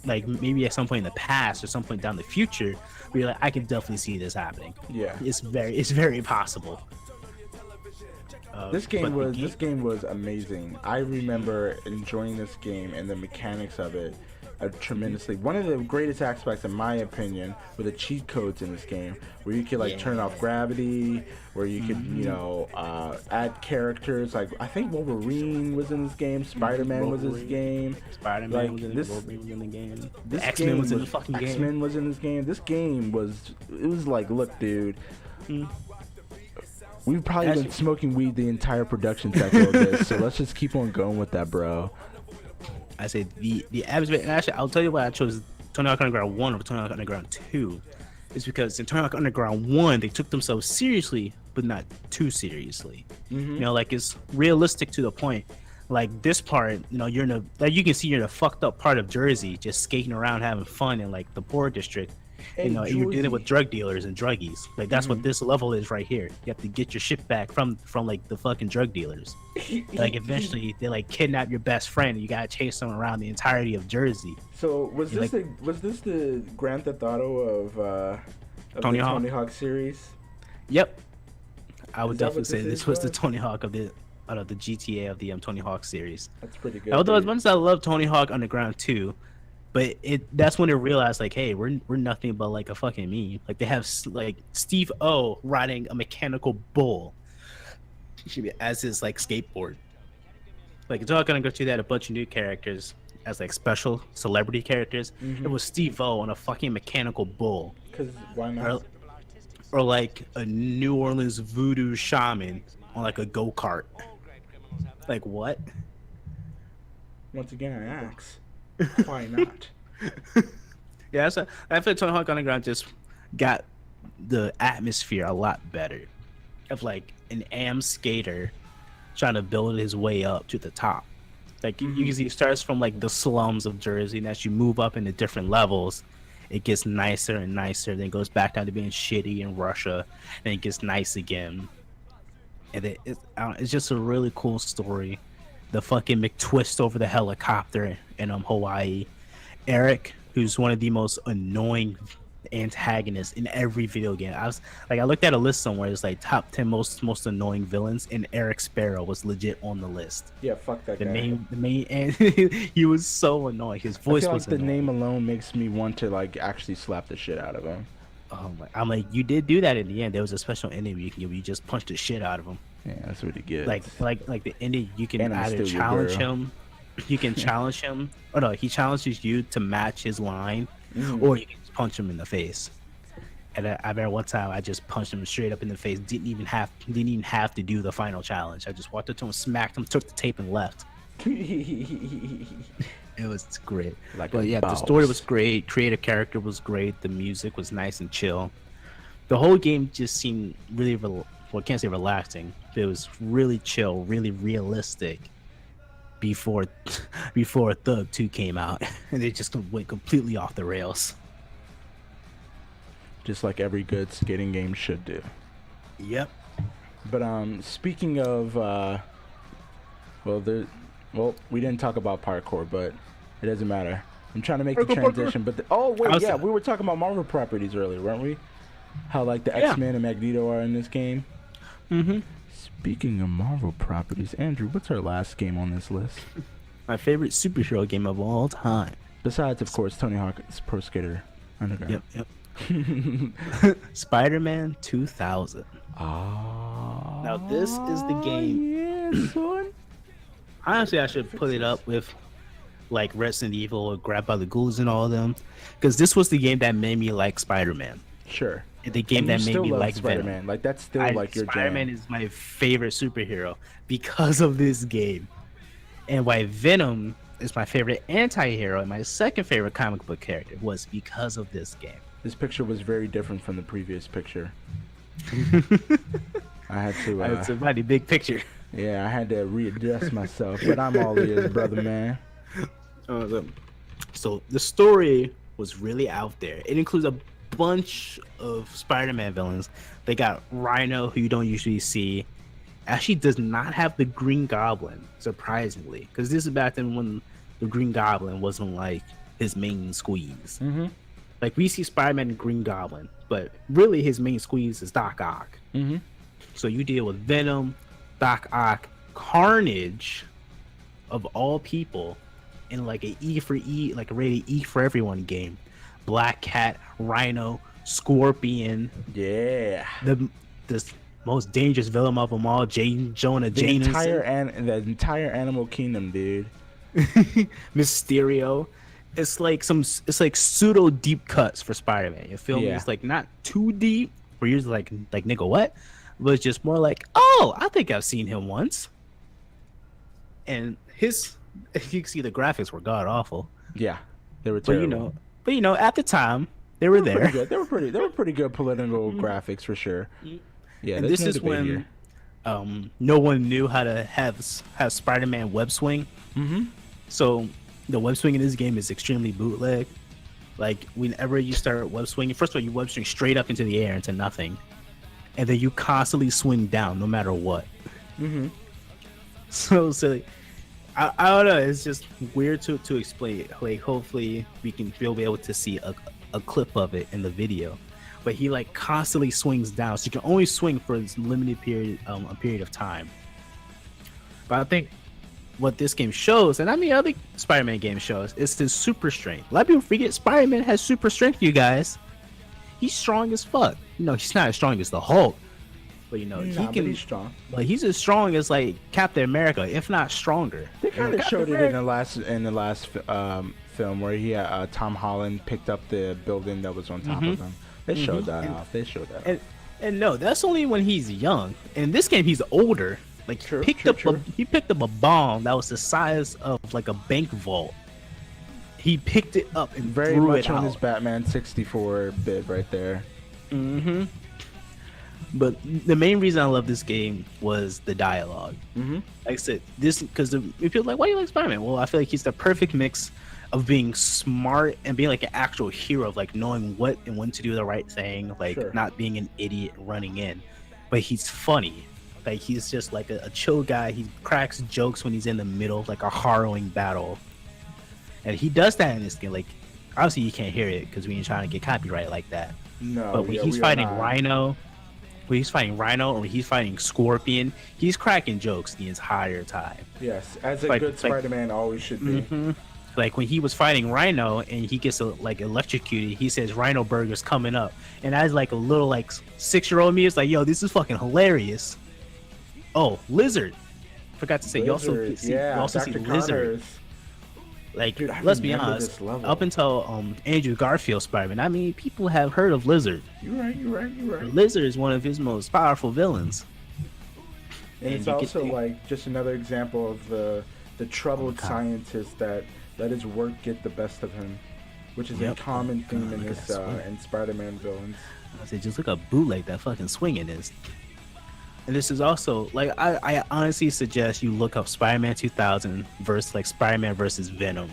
Like maybe at some point in the past or some point down the future, where you're like, I can definitely see this happening. Yeah. It's very possible. This But game the was amazing. I remember enjoying this game and the mechanics of it tremendously. One of the greatest aspects, in my opinion, were the cheat codes in this game, where you could like turn off gravity, where you could add characters. Like I think Wolverine was in this game, Spider-Man was in this game, Spider-Man like, was in this- Wolverine was in the game. This X-Men game was in the fucking game. X-Men was in this game. This game was like, look, dude. We've probably been smoking weed the entire production cycle of this, so let's just keep on going with that, bro. I say the average, and actually, I'll tell you why I chose Tony Hawk Underground 1 over Tony Hawk Underground 2. Is because in Tony Hawk Underground 1, they took themselves seriously, but not too seriously. You know, like it's realistic to the point. Like this part, you know, you're in a, like you can see you're in a fucked up part of Jersey, just skating around having fun in like the poor district. Hey, you're dealing Josie. with drug dealers and druggies. Like that's what this level is right here. You have to get your shit back from like the fucking drug dealers. Like eventually they like kidnap your best friend and you gotta chase them around the entirety of Jersey. So was You this like- was this the Grand Theft Auto of Tony the Hawk? Tony Hawk series? Yep. I would Is that definitely what say this this is, was the bud? Tony Hawk of the out of the GTA of the Tony Hawk series. That's pretty good. Although as dude. much as I love Tony Hawk Underground too, but that's when they realized like, hey, we're nothing but like a fucking meme. Like they have like Steve O riding a mechanical bull as his like skateboard. Like it's all gonna go through that a bunch of new characters as like special celebrity characters. It was Steve O on a fucking mechanical bull, 'Cause why or, not? or like a New Orleans voodoo shaman on like a go kart. Like what? Once again, I ask, why not? Yeah, I feel Tony Hawk Underground just got the atmosphere a lot better of like an am skater trying to build his way up to the top. Like you can see, it starts from like the slums of Jersey, and as you move up into different levels, it gets nicer and nicer. Then it goes back down to being shitty in Russia, and it gets nice again. And it's just a really cool story. The fucking McTwist over the helicopter in Hawaii. Eric, who's one of the most annoying antagonists in every video game. I looked at a list somewhere. It's like top 10 most annoying villains, and Eric Sparrow was legit on the list. Yeah, fuck that The guy. main, and he was so annoying. His I voice feel like was the annoying. name alone makes me want to like actually slap the shit out of him. Oh my! I'm like, you did do that in the end. There was a special ending you can give. You just punched the shit out of him. Yeah, that's what he gets. Like the ending, you can And I'm either still your challenge girl. him. You can challenge him. Oh no, he challenges you to match his line, Mm. or you can just punch him in the face. And I remember one time I just punched him straight up in the face. Didn't even have to do the final challenge. I just walked up to him, smacked him, took the tape, and left. It was great. Like But a yeah, the boss. story was great. Creative character was great. The music was nice and chill. The whole game just seemed really, well, I can't say relaxing, but it was really chill, really realistic. Before Thug 2 came out, and they just went completely off the rails. Just like every good skating game should do. Yep. But speaking of we didn't talk about parkour, but it doesn't matter. I'm trying to make the transition, but we were talking about Marvel properties earlier, weren't we? How like the Yeah. X-Men and Magneto are in this game. Mm-hmm. Speaking of Marvel properties, Andrew, what's our last game on this list? My favorite superhero game of all time. Besides, of course, Tony Hawk's Pro Skater Underground. Yep. Spider-Man 2000. Ah. Now this is the game. Yeah, son. Honestly, I should put it up with like Resident Evil or Grabbed by the Ghouls and all of them, because this was the game that made me like Spider-Man. Sure. The game And that you made still me love like Spider-Man. Venom. Like that's still like your Spider-Man jam. is my favorite superhero because of this game, and why Venom is my favorite anti-hero and my second favorite comic book character was because of this game. This picture was very different from the previous picture. I had to. It's a mighty big picture. Yeah, I had to readjust myself, but I'm all ears, brother man. So the story was really out there. It includes a bunch of Spider-Man villains. They got Rhino, who you don't usually see. Actually does not have the Green Goblin, surprisingly, because this is back then when the Green Goblin wasn't like his main squeeze. Mm-hmm. Like we see Spider-Man and Green Goblin, but really his main squeeze is Doc Ock. Mm-hmm. So you deal with Venom, Doc Ock, Carnage, of all people, in like a E for E, like a rated E for everyone game. Black Cat, Rhino, Scorpion, Yeah. the most dangerous villain of them all, Jonah The entire Animal Kingdom, dude. Mysterio. It's like pseudo deep cuts for Spider-Man. You feel me? Yeah. It's like not too deep, where you're like nigga what, but it's just more like, oh, I think I've seen him once. And you can see the graphics were god awful, Yeah, they were but terrible. at the time they were Pretty there. good. They were pretty good political graphics for sure. Yeah, And there's this no is debate when here. no one knew how to have Spider-Man web swing. Mm-hmm. So the web swing in this game is extremely bootleg. Like whenever you start web swinging, first of all, you web swing straight up into the air into nothing, and then you constantly swing down no matter what. Mm-hmm. So silly. I don't know. It's just weird to explain it. Like hopefully we'll be able to see a clip of it in the video. But he like constantly swings down, so you can only swing for this limited period a period of time. But I think what this game shows, and I mean other Spider-Man game shows, is the super strength. A lot of people forget Spider-Man has super strength, you guys. He's strong as fuck. You know, he's not as strong as the Hulk, but you know, he can. He's strong. Like he's as strong as like Captain America, if not stronger. They kind of showed it in the last film where he Tom Holland picked up the building that was on top of him. They showed that off. They showed that. And no, that's only when he's young. In this game, he's older. Like he picked up a bomb that was the size of like a bank vault. He picked it up and very threw much it on out. his Batman 64 bid right there. Mm-hmm. But the main reason I love this game was the dialogue. Mm-hmm. Like I said, this because if you're like, why do you like Spider-Man? Well, I feel like he's the perfect mix of being smart and being like an actual hero, of like knowing what and when to do the right thing, like not being an idiot running in. But he's funny. Like he's just like a chill guy. He cracks jokes when he's in the middle of like a harrowing battle, and he does that in this game. Like obviously you can't hear it because we ain't trying to get copyright like that. No, but when he's fighting Rhino, or he's fighting Scorpion, he's cracking jokes the entire time. Yes, as a good Spider-Man always should be. Mm-hmm. Like when he was fighting Rhino and he gets like electrocuted, he says Rhino Burger's coming up, and as like a little like 6-year-old me, it's like, yo, this is fucking hilarious. Oh, Lizard! Forgot to say, you also see Lizard. Like, dude, let's be honest. Up until Andrew Garfield Spider-Man, I mean, people have heard of Lizard. You're right. Lizard is one of his most powerful villains. And it's also like just another example of the troubled scientist that let his work get the best of him, which is a common theme in this in Spider-Man villains. I said, just look at bootleg that fucking swinging is. And this is also like I honestly suggest you look up Spider-Man 2000 versus like Spider-Man versus Venom.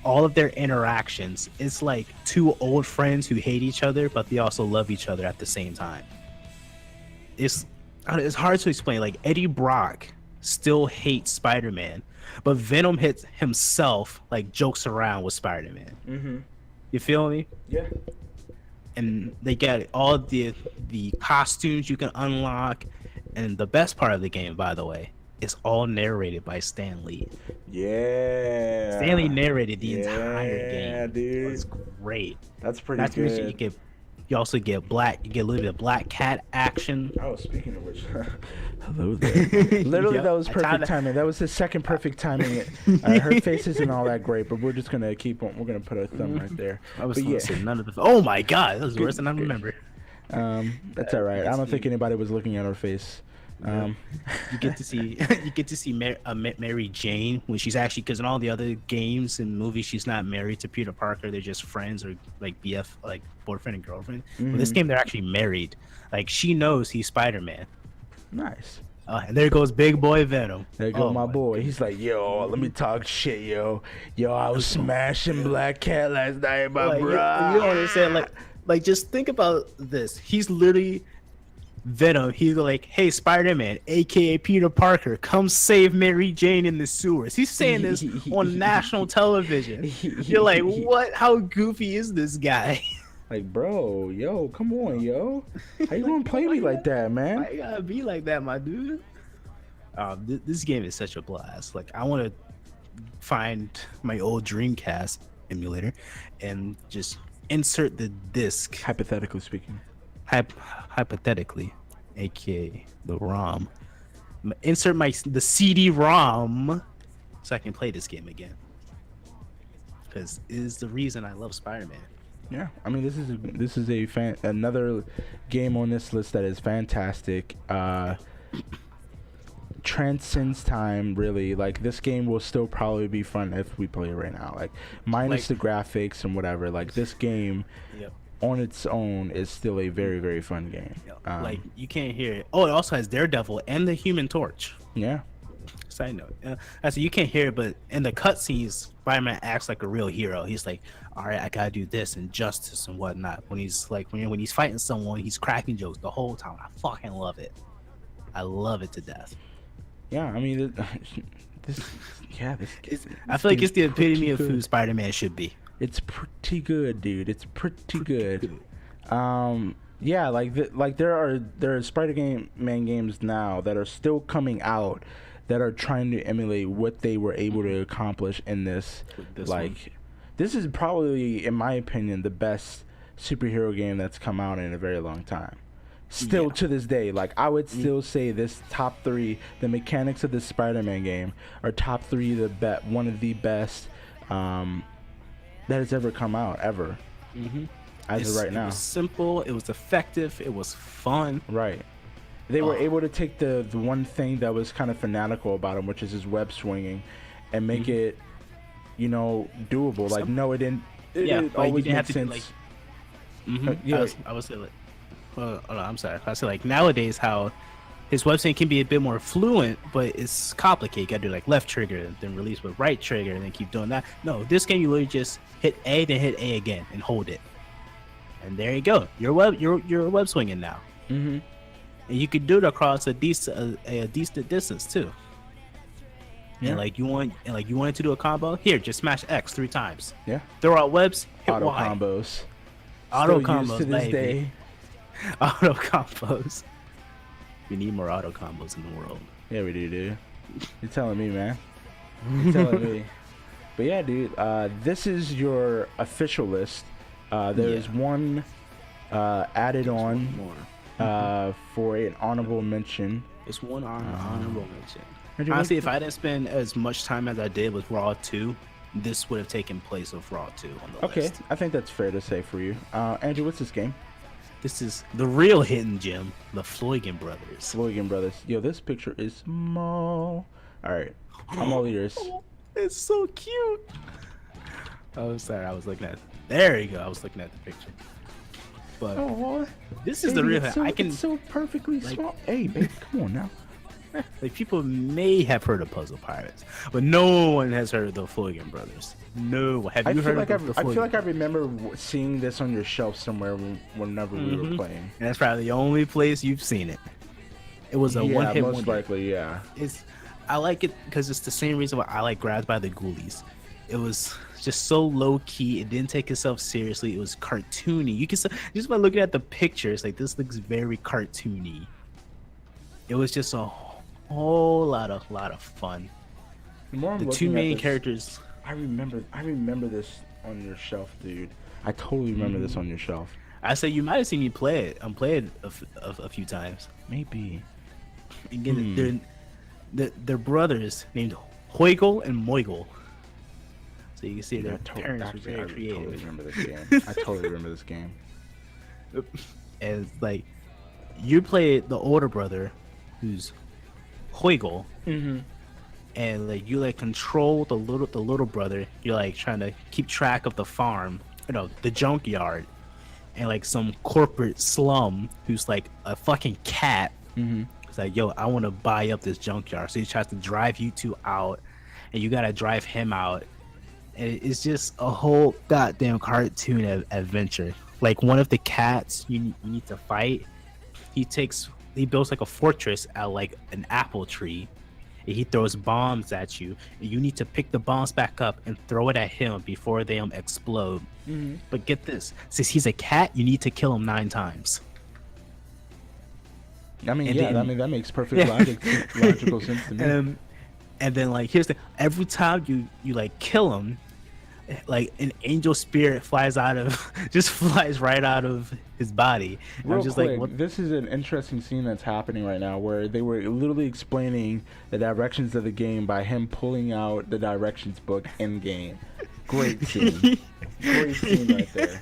All of their interactions, it's like two old friends who hate each other, but they also love each other at the same time. It's hard to explain. Like Eddie Brock still hates Spider-Man, but Venom hits himself like jokes around with Spider-Man. Mm-hmm. You feel me? Yeah. And they get all the costumes you can unlock. And the best part of the game, by the way, is all narrated by Stan Lee. Yeah. Stan Lee narrated the entire game. Yeah, dude. It's great. That's pretty good. You also get a little bit of Black Cat action. Oh, speaking of which, hello there. Literally, that was perfect timing. That was the second perfect timing. Her face isn't all that great, but we're just gonna keep on. We're gonna put a thumb right there. I was gonna say none of the. Oh my god, that was worse than I remember. That's all right. I don't think anybody was looking at her face. You get to see Mary Jane when she's actually, because in all the other games and movies she's not married to Peter Parker, they're just friends or like BF, like boyfriend and girlfriend. Mm-hmm. But this game they're actually married. Like she knows he's Spider-Man. Nice. And there goes big boy Venom. There goes my boy. He's like, yo, let me talk shit, yo. I was smashing Black Cat last night, my bro. You don't understand, like just think about this. He's literally Venom. He's like, hey, Spider-Man, aka Peter Parker, come save Mary Jane in the sewers. He's saying this on national television. You're like, what? How goofy is this guy? Like, bro, yo, come on, yo. How you gonna play me like that, man? Why you gotta be like that, my dude? This game is such a blast. Like, I want to find my old Dreamcast emulator and just insert the disc. Hypothetically speaking. Hypothetically, aka the ROM. Insert the CD-ROM so I can play this game again. Because it is the reason I love Spider-Man. Yeah, I mean, this is another game on this list that is fantastic. Transcends time, really. Like, this game will still probably be fun if we play it right now. Like, minus the graphics and whatever. Like, this game on its own is still a very, very fun game. Like, you can't hear it. Oh, it also has Daredevil and the Human Torch. Yeah. side note. I said you can't hear it, but in the cutscenes, Spider-Man acts like a real hero. He's like, "All right, I gotta do this and justice and whatnot." When he's like, when he's fighting someone, he's cracking jokes the whole time. I fucking love it. I love it to death. Yeah, I mean, this. Yeah, I feel like it's the epitome of good. who Spider-Man should be. It's pretty good, dude. It's pretty good. Yeah, like there are Spider-Man games now that are still coming out that are trying to emulate what they were able to accomplish in this. This is probably, in my opinion, the best superhero game that's come out in a very long time. Still to this day, like I would still say this top 3, the mechanics of this Spider-Man game are top 3, one of the best that has ever come out ever. As of right now, it was simple, it was effective, it was fun. Right. They were able to take the one thing that was kind of fanatical about him, which is his web swinging, and make it, doable. Like, no, it didn't. It always didn't made have to sense. I would say like, I'm sorry. I say like nowadays how his web swing can be a bit more fluent, but it's complicated. You gotta do like left trigger, then release with right trigger, and then keep doing that. No, this game you literally just hit A, then hit A again, and hold it. And there you go. You're web swinging now. And you could do it across a decent distance too. And like you wanted to do a combo, here, just smash X 3 times. Yeah. Throw out webs, hit Auto Y. combos. Auto Still used combos to this baby. day. Auto combos. We need more auto combos in the world. Yeah, we do, dude. You're telling me, man. You're telling me. But yeah, dude. This is your official list. There's one added on for an honorable mention. It's one honorable mention. Honestly, if I didn't spend as much time as I did with Raw 2, this would have taken place of Raw 2 on the list. Okay, I think that's fair to say for you. Andrew, what's this game? This is the real hidden gem, the Floygan Brothers. Floygan Brothers. Yo, this picture is small. All right, I'm all ears. It's so cute. Oh, sorry, I was looking at. There you go. I was looking at the picture. But this is the real. It's so perfectly small. Hey, baby, come on now. Like people may have heard of Puzzle Pirates, but no one has heard of the Floygan Brothers. No, have you heard of the Floygan? I feel like I remember seeing this on your shelf somewhere whenever we were playing. And that's probably the only place you've seen it. It was a one-hit wonder. Most likely, yeah. I like it because it's the same reason why I like Grabbed by the Ghoulies. It was just so low key. It didn't take itself seriously. It was cartoony. You can just by looking at the pictures, like this looks very cartoony. It was just a whole lot of fun. The 2 main characters. I remember this on your shelf, dude. I totally remember this on your shelf. I say you might have seen me play it. Play it a few times. Maybe. Again, they're brothers named Hoigel and Moigel. So you can see their parents were very creative. I totally remember this game. I totally remember this game. And like, you play the older brother, who's Hoigel, and like you like control the little brother. You're like trying to keep track of the farm, the junkyard, and like some corporate slum who's like a fucking cat. It's like, yo, I want to buy up this junkyard. So he tries to drive you two out, and you gotta drive him out. And it's just a whole goddamn cartoon adventure. Like one of the cats you need to fight, he builds like a fortress out like an apple tree, and he throws bombs at you, and you need to pick the bombs back up and throw it at him before they explode. But get this, since he's a cat, you need to kill him 9 times. I mean, that makes perfect logical sense to me. And then like here's the every time you like kill him, like an angel spirit flies right out of his body. And I'm just quick, like, this is an interesting scene that's happening right now where they were literally explaining the directions of the game by him pulling out the directions book in game. Great scene. Great scene right there.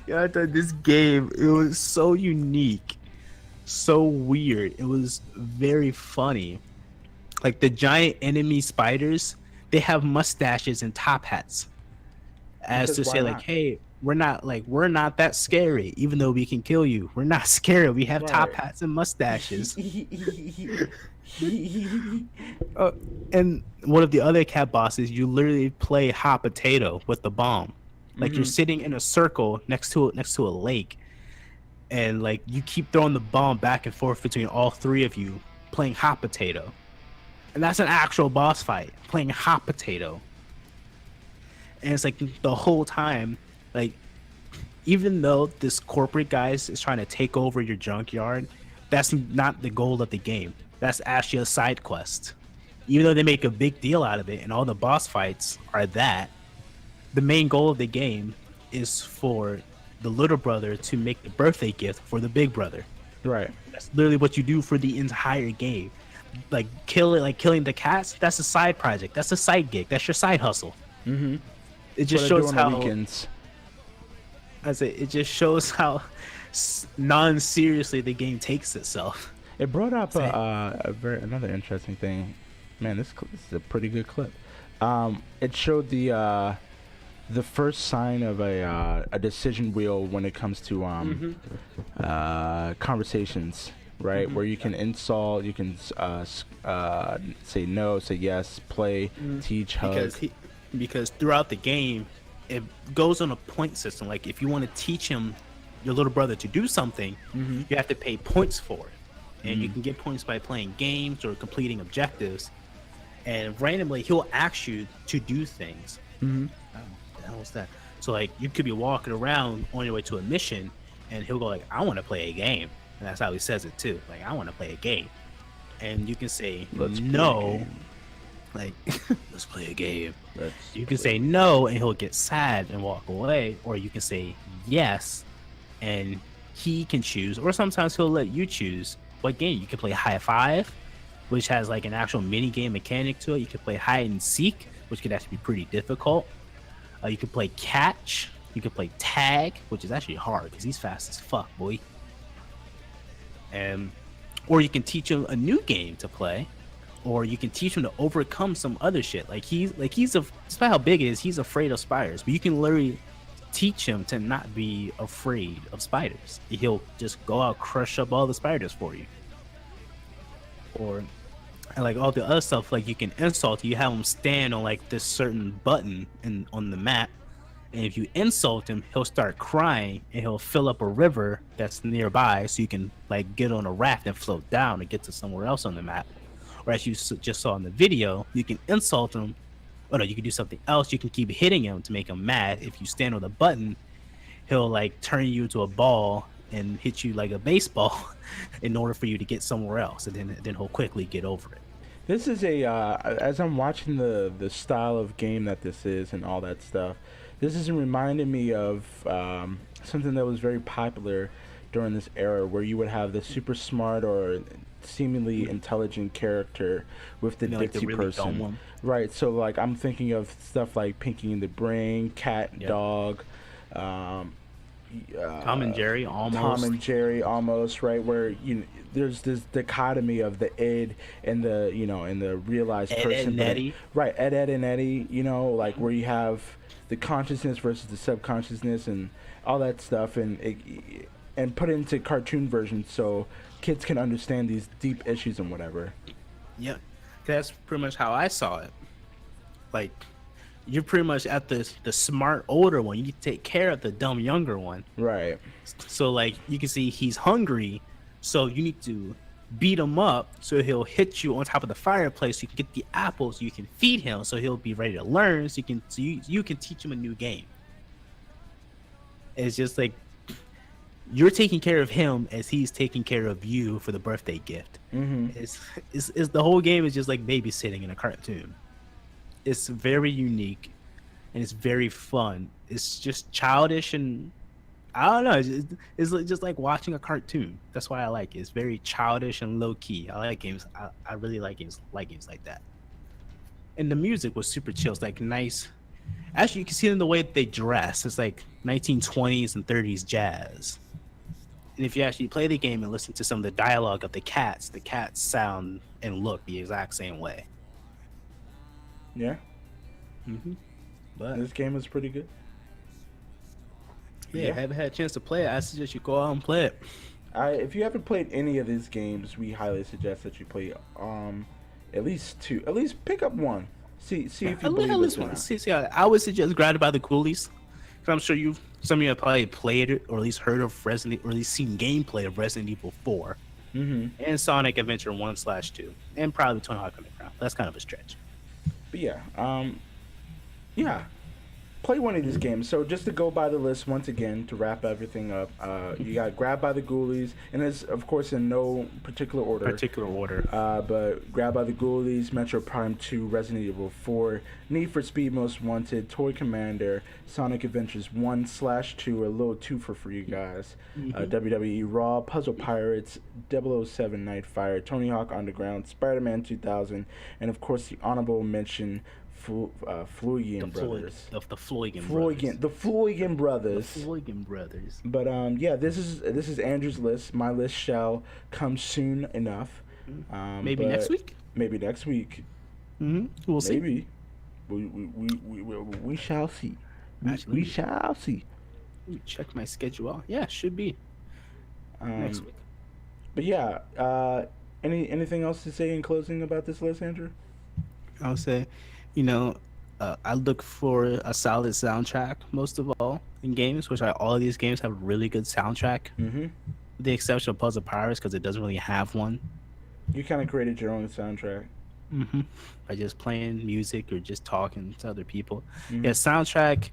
Yeah, I thought this game, it was so unique, so weird. It was very funny. Like the giant enemy spiders, they have mustaches and top hats, as to say like, hey, we're not that scary, even though we can kill you. We're not scary. We have top Right. hats and mustaches. Uh, and one of the other cat bosses, you literally play hot potato with the bomb. Like you're sitting in a circle next to a lake, and like you keep throwing the bomb back and forth between all three of you, playing hot potato. And that's an actual boss fight, playing hot potato. And it's like the whole time, like even though this corporate guys is trying to take over your junkyard, that's not the goal of the game. That's actually a side quest. Even though they make a big deal out of it and all the boss fights are that, the main goal of the game is for the little brother to make the birthday gift for the big brother. Right. That's literally what you do for the entire game. Like killing the cats, that's a side project. That's a side gig. That's your side hustle. Mm-hmm. It just What I do shows on the how weekends. it just shows how non-seriously the game takes itself. It brought up another interesting thing. Man, this is a pretty good clip. It showed the first sign of a decision wheel when it comes to conversations, right? Where you can insult, you can say no, say yes, play, teach, hug. Because throughout the game, it goes on a point system. Like if you want to teach him, your little brother, to do something, you have to pay points for it, and you can get points by playing games or completing objectives. And randomly, he'll ask you to do things. Oh, the hell was that? So like you could be walking around on your way to a mission, and he'll go like, "I want to play a game," and that's how he says it too. Like, "I want to play a game," and you can say Let's play a no. game. Like, let's play a game. You can say no, and he'll get sad and walk away, or you can say yes, and he can choose, or sometimes he'll let you choose what game. You can play High Five, which has like an actual mini game mechanic to it. You can play Hide and Seek, which could actually be pretty difficult. You can play Catch. You can play Tag, which is actually hard because he's fast as fuck, boy. And or you can teach him a new game to play, or you can teach him to overcome some other shit. Like despite how big it is, he's afraid of spiders. But you can literally teach him to not be afraid of spiders. He'll just go out, crush up all the spiders for you. Or and like all the other stuff, like you can insult. You have him stand on like this certain button on the map, and if you insult him, he'll start crying and he'll fill up a river that's nearby, so you can like get on a raft and float down and get to somewhere else on the map. Or as you just saw in the video, you can insult him. Oh no, you can do something else. You can keep hitting him to make him mad. If you stand on the button, he'll like turn you into a ball and hit you like a baseball in order for you to get somewhere else, and then he'll quickly get over it. This is as I'm watching the style of game that this is and all that stuff, this is reminding me of something that was very popular during this era, where you would have the super smart or seemingly intelligent character with the like the ditzy really dumb person. one. Right, so like I'm thinking of stuff like Pinky and the Brain, Cat, Yep. Dog, Tom and Jerry almost. Tom and Jerry almost, right, where there's this dichotomy of the id and the and the realized Ed, person. Ed and but Eddie. Right, Ed and Eddie, like where you have the consciousness versus the subconsciousness and all that stuff, and put it into cartoon versions so kids can understand these deep issues and whatever. Yeah, that's pretty much how I saw it. Like, you're pretty much at the smart older one. You need to take care of the dumb younger one. Right. So like you can see he's hungry, so you need to beat him up so he'll hit you on top of the fireplace. So you can get the apples. You can feed him so he'll be ready to learn. So you can teach him a new game. It's just like you're taking care of him as he's taking care of you for the birthday gift. It's the whole game is just like babysitting in a cartoon. It's very unique and it's very fun. It's just childish and I don't know. It's just like watching a cartoon. That's why I like it. It's very childish and low key. I like games. I really like games like that. And the music was super chill. It's like nice. Actually, you can see it in the way that they dress. It's like 1920s and 30s jazz. And if you actually play the game and listen to some of the dialogue of the cats sound and look the exact same way. Yeah. But This game is pretty good. Yeah, haven't had a chance to play it. I suggest you go out and play it. If you haven't played any of these games, we highly suggest that you play at least two. At least pick up one. See if you believe At us least or one. not. See, I would suggest Grounded by the Ghoulies. 'Cause I'm sure some of you have probably played it or at least heard of or at least seen gameplay of Resident Evil 4 and Sonic Adventure 1/2, and probably Tony Hawk Underground. That's kind of a stretch. But yeah. Play one of these games. So just to go by the list once again to wrap everything up, you got Grabbed by the Ghoulies, and it's of course in no particular order. But Grabbed by the Ghoulies, Metro Prime 2, Resident Evil 4, Need for Speed Most Wanted, Toy Commander, Sonic Adventures 1/2, a little twofer for you guys, WWE Raw, Puzzle Pirates, 007 Nightfire, Tony Hawk Underground, Spider-Man 2000, and of course the honorable mention. Floygian Brothers. The Floygian Brothers. But yeah, this is Andrew's list. My list shall come soon enough. Maybe next week. Maybe next week. We'll see. Maybe. We shall see. We shall see. Let me check my schedule out. Yeah, should be next week. But yeah, anything else to say in closing about this list, Andrew? I'll say, I look for a solid soundtrack most of all in games, which all of these games have a really good soundtrack. With the exception of Puzzle Pirates, because it doesn't really have one. You kind of created your own soundtrack. By just playing music or just talking to other people. Yeah, soundtrack,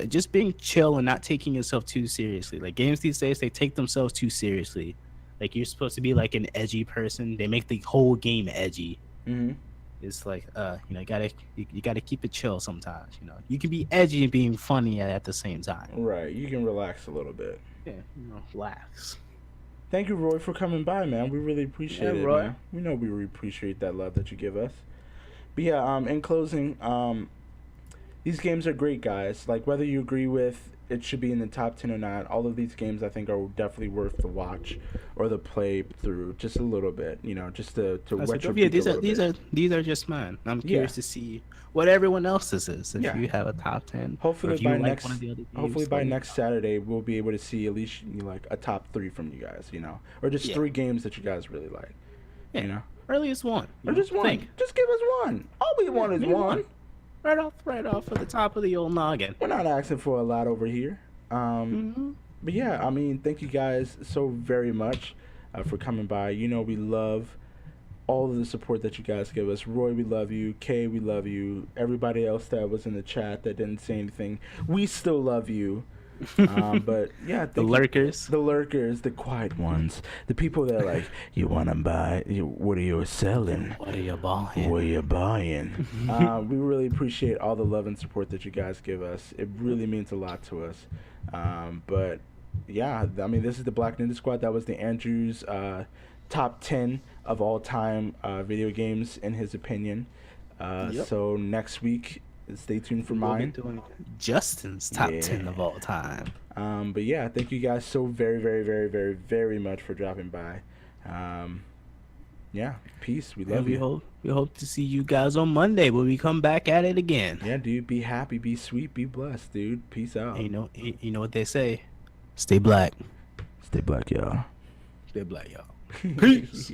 just being chill and not taking yourself too seriously. Like games these days, they take themselves too seriously. Like you're supposed to be like an edgy person. They make the whole game edgy. It's like you gotta keep it chill sometimes. You can be edgy and being funny at the same time. Right, you can relax a little bit. Yeah, relax. Thank you, Roy, for coming by, man. We really appreciate it, Roy. man. We know we really appreciate that love that you give us. But yeah, in closing, these games are great, guys. Like whether you agree with it should be in the top 10 or not, all of these games I think are definitely worth the watch or the play through just a little bit, just to wet your feet a little bit. These are just mine. I'm curious to see what everyone else's is. If you have a top 10, hopefully by next games, next Saturday we'll be able to see at least like a top 3 from you guys, or just 3 games that you guys really like, or at least one, or just one. Just give us one. All we want is one. Right off at the top of the old noggin. We're not asking for a lot over here. But yeah, I mean, thank you guys so very much for coming by. We love all of the support that you guys give us. Roy, we love you. Kay, we love you. Everybody else that was in the chat that didn't say anything, we still love you. But yeah, the lurkers, the quiet ones, the people that are like, you want to buy, what are you selling? What are you buying? What are you buying? We really appreciate all the love and support that you guys give us. It really means a lot to us. But yeah, I mean, this is the Black Ninja Squad. That was the Andrew's top 10 of all time video games in his opinion. So next week, stay tuned for mine. Justin's top 10 of all time. But yeah, thank you guys so very, very, very, very, very much for dropping by. Yeah, peace. We love you. We hope to see you guys on Monday when we come back at it again. Yeah, dude. Be happy, be sweet, be blessed, dude. Peace out. And you know what they say? Stay black. Stay black, y'all. Stay black, y'all. Peace.